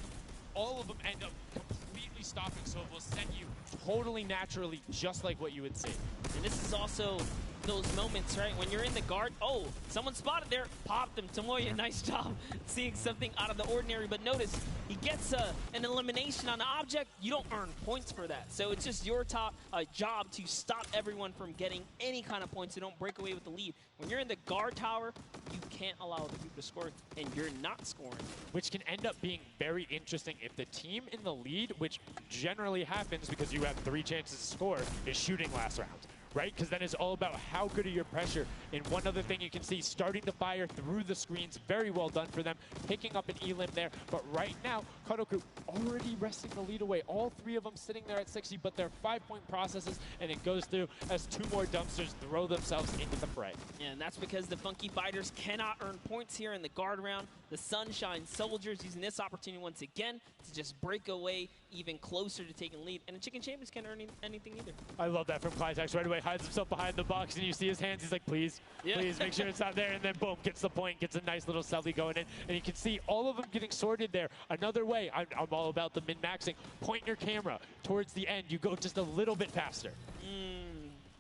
all of them end up completely stopping, so it will send you totally naturally, just like what you would see. And this is also those moments, right, when you're in the guard, oh, someone spotted there, popped them. Tomoya, nice job seeing something out of the ordinary, but notice he gets an elimination on the object. You don't earn points for that, so it's just your job to stop everyone from getting any kind of points, so don't break away with the lead. When you're in the guard tower, you can't allow the people to score, and you're not scoring. Which can end up being very interesting if the team in the lead, which generally happens because you have 3 chances to score, is shooting last round. Right? Because then it's all about how good are your pressure. And one other thing you can see, starting to fire through the screens, very well done for them, picking up an elim there. But right now, Kadoku already wresting the lead away. All 3 of them sitting there at 60, but they're 5-point processes, and it goes through as 2 more dumpsters throw themselves into the fray. Yeah, and that's because the Funky Fighters cannot earn points here in the guard round. The Sunshine Soldiers using this opportunity once again to just break away even closer to taking lead. And the Chicken Champions can't earn anything either. I love that from Clytax. Right away, hides himself behind the box, and you see his hands. He's like, please, please make sure it's not there. And then boom, gets the point, gets a nice little selfie going in. And you can see all of them getting sorted there. Another way, I'm all about the min-maxing. Point your camera towards the end. You go just a little bit faster.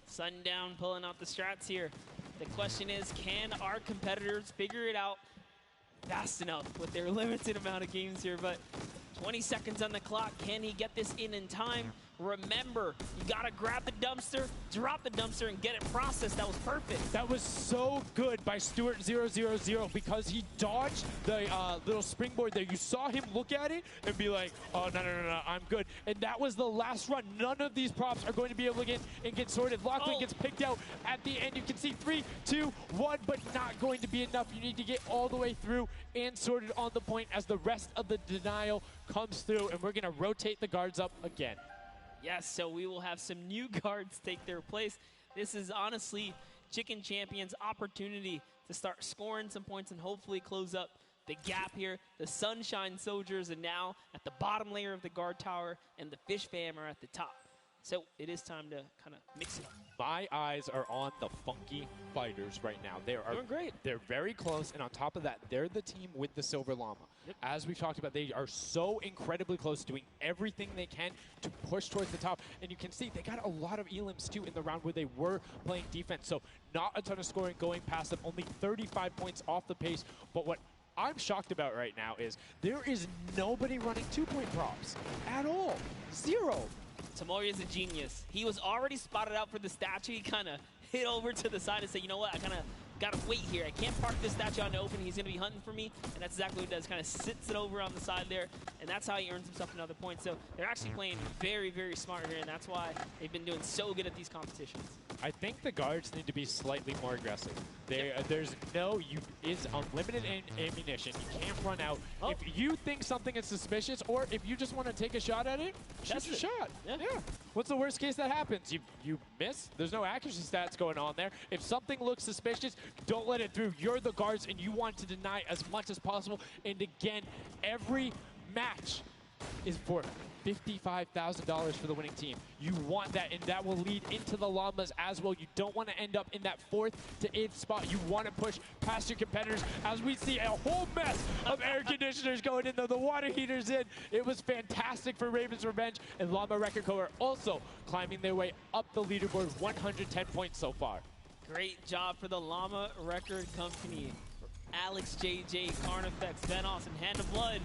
Sundown pulling out the strats here. The question is, can our competitors figure it out fast enough with their limited amount of games here? But 20 seconds on the clock. Can he get this in time? remember, you got to grab the dumpster, drop the dumpster, and get it processed. That was perfect. That was so good by Stuart000 because he dodged the little springboard there. You saw him look at it and be like, oh, no, I'm good. And that was the last run. None of these props are going to be able to get sorted. Lachlan gets picked out at the end. You can see 3, 2, 1, but not going to be enough. You need to get all the way through and sorted on the point as the rest of the denial comes through, and we're going to rotate the guards up again. Yes, so we will have some new guards take their place. This is honestly Chicken Champion's opportunity to start scoring some points and hopefully close up the gap here. The Sunshine Soldiers are now at the bottom layer of the guard tower, and the Fish Fam are at the top. So it is time to kind of mix it up. My eyes are on the Funky Fighters right now. They are doing great. They're very close, and on top of that, they're the team with the Silver Llama. Yep. As we've talked about, they are so incredibly close, doing everything they can to push towards the top. And you can see they got a lot of elims, too, in the round where they were playing defense. So not a ton of scoring going past them, only 35 points off the pace. But what I'm shocked about right now is there is nobody running 2-point props at all. 0. Tamori is a genius. He was already spotted out for the statue. He kind of hit over to the side and said, you know what, I kind of got to wait here. I can't park this statue on the open. He's going to be hunting for me, and that's exactly what he does. Kind of sits it over on the side there, and that's how he earns himself another point. So they're actually playing very, very smart here, and that's why they've been doing so good at these competitions. I think the guards need to be slightly more aggressive. There's it's unlimited ammunition. You can't run out. If you think something is suspicious, or if you just want to take a shot at it, shoot your shot. Yeah. What's the worst case that happens? You miss. There's no accuracy stats going on there. If something looks suspicious, don't let it through. You're the guards, and you want to deny as much as possible. And again, every match is for $55,000 for the winning team. You want that, and that will lead into the Llamas as well. You don't want to end up in that 4th to 8th spot. You want to push past your competitors as we see a whole mess of air conditioners going in there, the water heaters in. It was fantastic for Raven's Revenge, and Llama Record Co. are also climbing their way up the leaderboard, 110 points so far. Great job for the Llama Record Company. Alex, JJ, Carnifex, Venos, and Hand of Blood.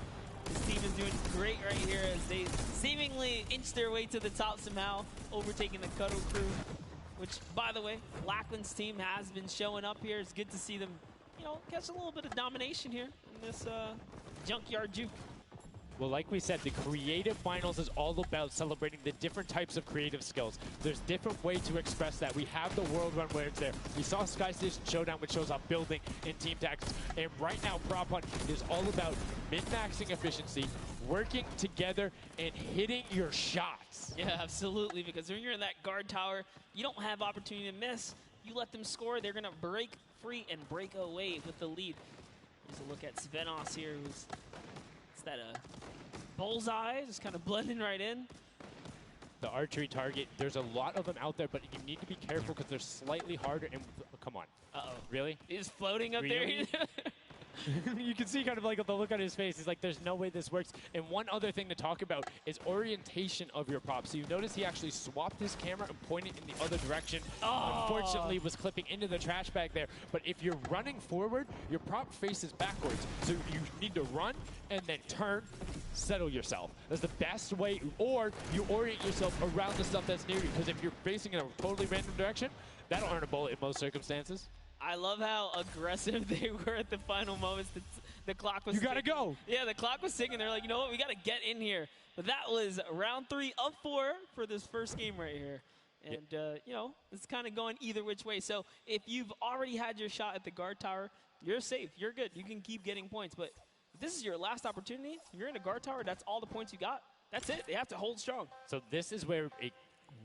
This team is doing great right here as they seemingly inch their way to the top somehow, overtaking the Cuddle Crew, which, by the way, Lachlan's team has been showing up here. It's good to see them, catch a little bit of domination here in this junkyard juke. Well, like we said, the creative finals is all about celebrating the different types of creative skills. There's different ways to express that. We have the World Run where it's there. We saw Sky Station Showdown, which shows off building and team tactics. And right now, Prop Hunt is all about min-maxing efficiency, working together, and hitting your shots. Yeah, absolutely, because when you're in that guard tower, you don't have opportunity to miss. You let them score, they're going to break free and break away with the lead. Here's a look at Svenos here, who's that bullseye, just kind of blending right in. The archery target, there's a lot of them out there, but you need to be careful because they're slightly harder. And come on. Uh-oh. Really? He's floating up Really? there. You can see kind of like the look on his face. He's like, there's no way this works. And one other thing to talk about is orientation of your prop. So you notice he actually swapped his camera and pointed in the other direction. Unfortunately, was clipping into the trash bag there. But if you're running forward, your prop faces backwards. So you need to run and then turn, settle yourself. That's the best way. Or you orient yourself around the stuff that's near you. Because if you're facing in a totally random direction, that'll earn a bullet in most circumstances. I love how aggressive they were at the final moments. The clock was You gotta go. Yeah, the clock was ticking. They're like, you know what, we gotta get in here. But that was round 3 of 4 for this first game right here. And, it's kind of going either which way. So if you've already had your shot at the guard tower, you're safe. You're good. You can keep getting points. But if this is your last opportunity, if you're in a guard tower, that's all the points you got. That's it. They have to hold strong. So this is where it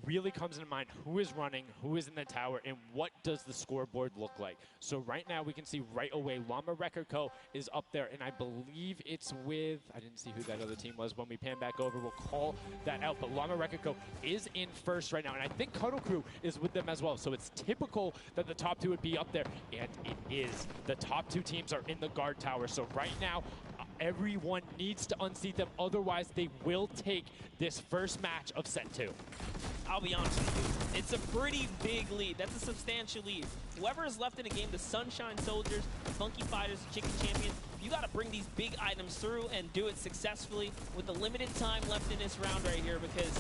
really comes into mind who is running, who is in the tower, and what does the scoreboard look like. So right now we can see right away Llama Record Co. is up there, and I believe it's with, I didn't see who that other team was. When we pan back over, we'll call that out. But Llama Record Co. is in first right now, and I think Cuddle Crew is with them as well. So it's typical that the top 2 would be up there, and it is. The top 2 teams are in the guard tower. So right now, everyone needs to unseat them. Otherwise, they will take this first match of set 2. I'll be honest with you, it's a pretty big lead. That's a substantial lead. Whoever is left in the game, the Sunshine Soldiers, the Funky Fighters, the Chicken Champions, you got to bring these big items through and do it successfully with the limited time left in this round right here, because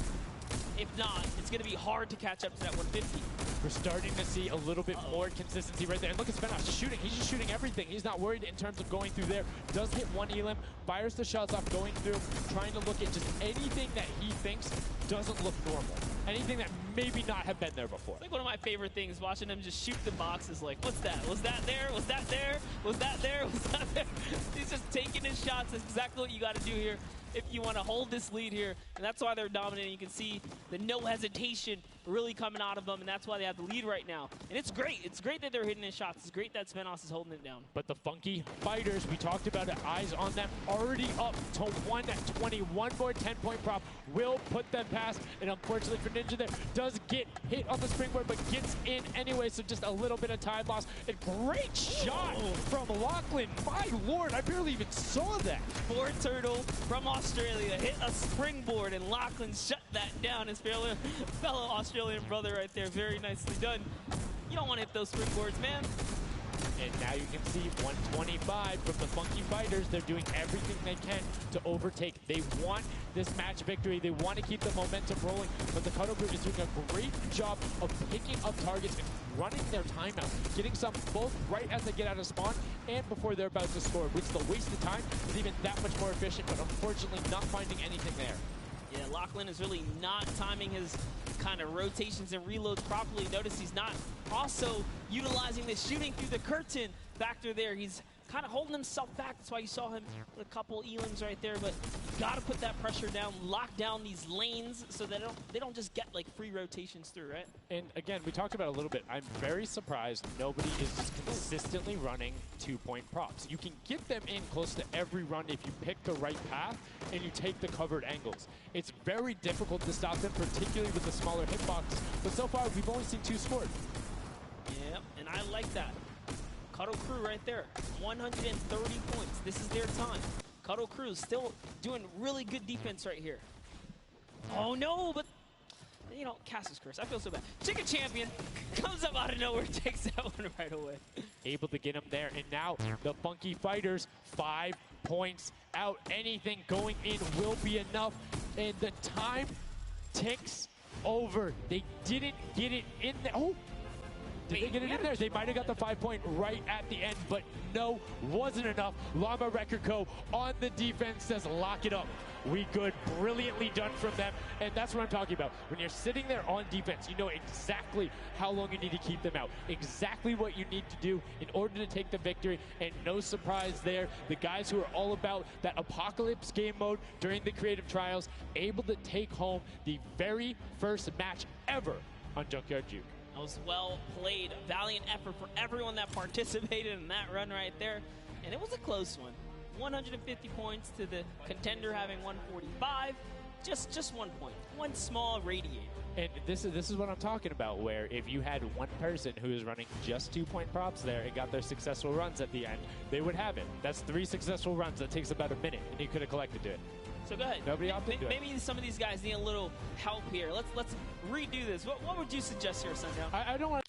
If not, it's going to be hard to catch up to that 150. We're starting to see a little bit more consistency right there. And look at Spinoff just shooting. He's just shooting everything. He's not worried in terms of going through there. Does hit one elim, fires the shots off going through, trying to look at just anything that he thinks doesn't look normal. Anything that maybe not have been there before. It's like one of my favorite things, watching him just shoot the boxes like, what's that? Was that there? Was that there? Was that there? Was that there? He's just taking his shots. That's exactly what you got to do here if you want to hold this lead here. And that's why they're dominating. You can see the no hesitation really coming out of them, and that's why they have the lead right now. And it's great. It's great that they're hitting his shots. It's great that Svenos is holding it down. But the Funky Fighters, we talked about it, eyes on them, already up to 120. One more 10-point prop will put them past. And unfortunately for Ninja there, does get hit on the springboard, but gets in anyway, so just a little bit of time loss. A great shot from Lachlan. My lord, I barely even saw that. Poor Turtle from Australia hit a springboard, and Lachlan shut that down. His fellow Australian brother right there. Very nicely done. You don't want to hit those springboards, man. And now you can see 125 from the Funky Fighters. They're doing everything they can to overtake. They want this match victory. They want to keep the momentum rolling. But the Cuddle Group is doing a great job of picking up targets and running their timeout, getting some both right as they get out of spawn and before they're about to score, which the waste of time is even that much more efficient, but unfortunately not finding anything there. Yeah, Lachlan is really not timing his kind of rotations and reloads properly. Notice he's not also utilizing the shooting through the curtain factor there. He's kind of holding himself back. That's why you saw him with a couple elims right there. But got to put that pressure down, lock down these lanes so that they don't just get like free rotations through, right? And again, we talked about it a little bit. I'm very surprised nobody is just consistently running 2-point props. You can get them in close to every run if you pick the right path and you take the covered angles. It's very difficult to stop them, particularly with the smaller hitboxes. But so far, we've only seen 2 scored. Yep, and I like that. Cuddle Crew right there, 130 points. This is their time. Cuddle Crew still doing really good defense right here. Oh no, but you know, Cass's curse. I feel so bad. Chicken Champion comes up out of nowhere, takes that one right away. Able to get him there, and now the Funky Fighters 5 points out. Anything going in will be enough, and the time ticks over. They didn't get it in there. Oh! Did they get it in there? They might have got the 5-point right at the end, but no, wasn't enough. Llama Record Co. on the defense says, lock it up. We good. Brilliantly done from them. And that's what I'm talking about. When you're sitting there on defense, you know exactly how long you need to keep them out. Exactly what you need to do in order to take the victory. And no surprise there, the guys who are all about that apocalypse game mode during the creative trials, able to take home the very first match ever on Junkyard Juke. That was well played. Valiant effort for everyone that participated in that run right there. And it was a close one. 150 points to the contender having 145. Just 1 point. One small radiator. And this is what I'm talking about, where if you had one person who is running just 2-point props there and got their successful runs at the end, they would have it. That's 3 successful runs. That takes about a minute, and you could have collected it. So go ahead. Nobody opted to do it. Maybe some of these guys need a little help here. Let's redo this. What would you suggest here, Sundown? I don't want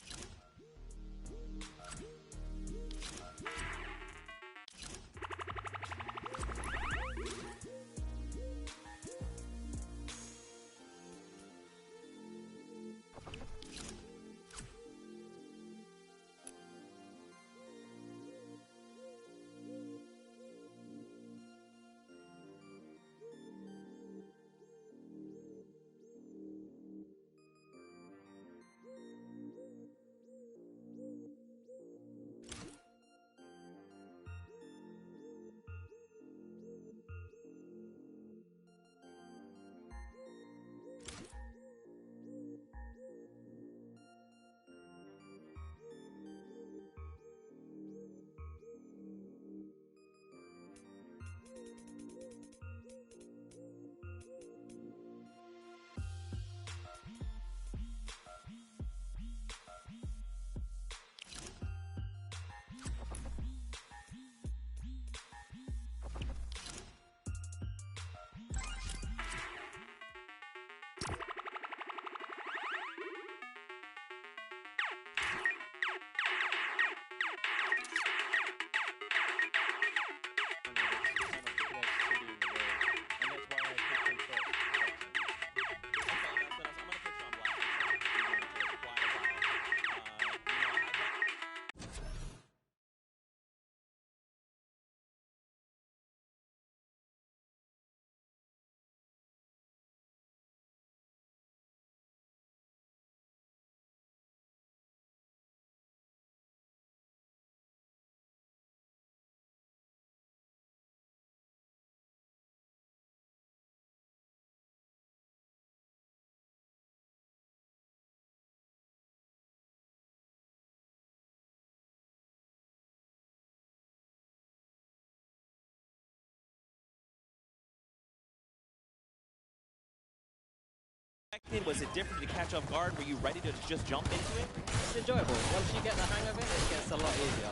Was it different to catch off guard? Were you ready to just jump into it? It's enjoyable. Once you get the hang of it, it gets a lot easier.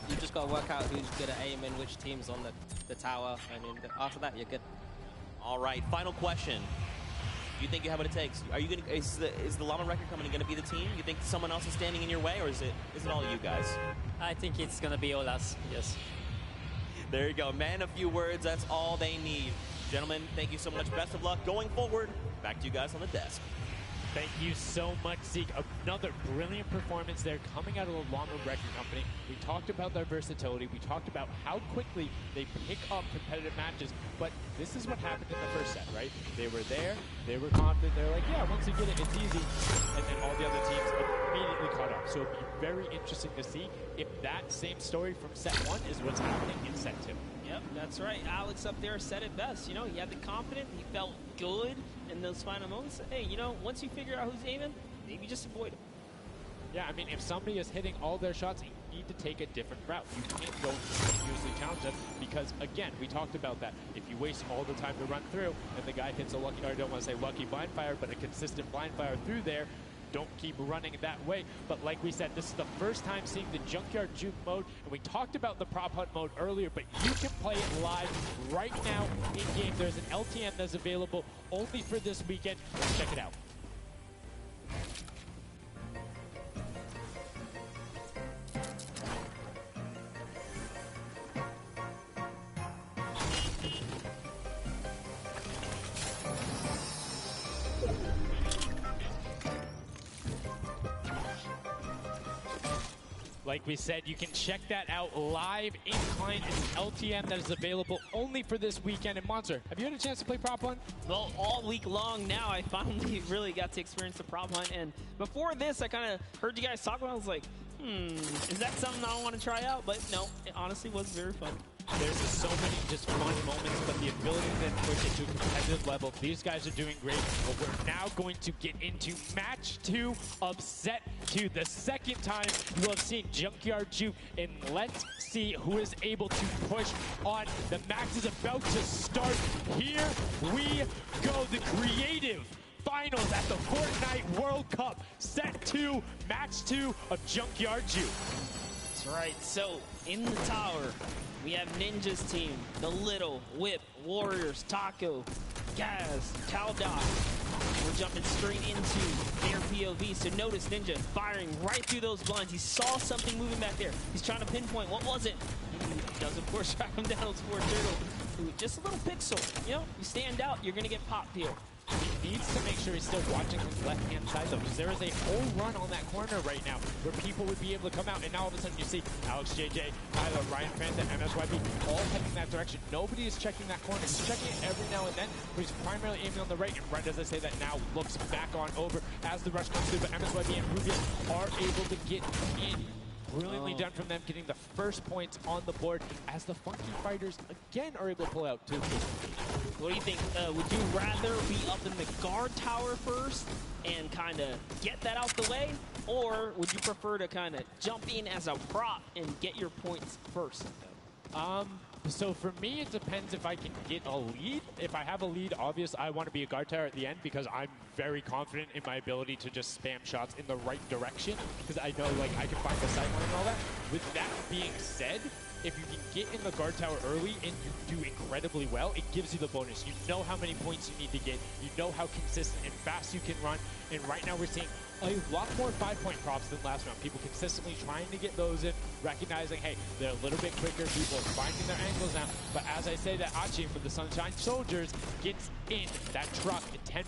You just got to work out who's good at aiming, which team's on the tower, and after that, you're good. All right, final question. Do you think you have what it takes? Are you gonna is the Llama Record Company going to be the team? You think someone else is standing in your way, or is it all you guys? I think it's gonna be all us, yes. There you go, man. A few words. That's all they need. Gentlemen, thank you so much. Best of luck going forward. Back to you guys on the desk. Thank you so much, Zeke. Another brilliant performance there coming out of the Llama Record Company. We talked about their versatility. We talked about how quickly they pick up competitive matches. But this is what happened in the first set, right? They were there. They were confident. They're like, yeah, once you get it, it's easy. And then all the other teams immediately caught up. So it'd be very interesting to see if that same story from set 1 is what's happening in set 2. Yep, that's right. Alex up there said it best. You know, he had the confidence. He felt good in those final moments. Hey, you know, once you figure out who's aiming, maybe just avoid him. Yeah, I mean, if somebody is hitting all their shots, you need to take a different route. You can't go continuously challenge them because, again, we talked about that. If you waste all the time to run through and the guy hits a lucky, or I don't want to say lucky blind fire, but a consistent blind fire through there, don't keep running that way. But like we said, this is the first time seeing the Junkyard Juke mode, and we talked about the Prop Hunt mode earlier, but you can play it live right now in-game. There's an LTM that's available only for this weekend. Let's check it out. Like we said, you can check that out live in client. It's an LTM that is available only for this weekend. And Monster, have you had a chance to play Prop Hunt? Well, all week long now, I finally really got to experience the Prop Hunt. And before this, I kind of heard you guys talk about it. I was like, is that something I want to try out? But no, it honestly was very fun. There's just so many just fun moments, but the ability to then push it to a competitive level, these guys are doing great. But we're now going to get into match 2 of set 2. The second time you have seen Junkyard Juke, and let's see who is able to push on. The match is about to start. Here we go. The creative finals at the Fortnite World Cup. Set 2, match 2 of Junkyard Juke. That's right. So in the tower, we have Ninja's team, the Little, Whip, Warriors, Taco, Gaz, Caldoc. We're jumping straight into their POV. So notice Ninja firing right through those blinds. He saw something moving back there. He's trying to pinpoint. What was it? He does, of course, track him down. Sport Turtle. Ooh, just a little pixel. You know, you stand out, you're going to get popped here. He needs to make sure he's still watching his left-hand side, though, because there is a whole run on that corner right now where people would be able to come out, and now all of a sudden you see Alex JJ, Tyler, Ryan Francis, MSYP all heading that direction. Nobody is checking that corner. He's checking it every now and then, but he's primarily aiming on the right, and right as I say that now looks back on over as the rush comes through, but MSYP and Rubius are able to get in. Brilliantly done from them, getting the first points on the board as the Funky Fighters again are able to pull out 2. What do you think? Would you rather be up in the guard tower first and kind of get that out the way? Or would you prefer to kind of jump in as a prop and get your points first? So for me, it depends if I can get a lead. If I have a lead, obviously I want to be a guard tower at the end because I'm very confident in my ability to just spam shots in the right direction because I know like I can find the sightline and all that. With that being said, if you can get in the guard tower early and you do incredibly well, it gives you the bonus. You know how many points you need to get. You know how consistent and fast you can run. And right now we're seeing a lot more 5-point props than last round. People consistently trying to get those in, recognizing, hey, they're a little bit quicker. People are finding their angles now. But as I say that, Achi from the Sunshine Soldiers gets in that truck at 10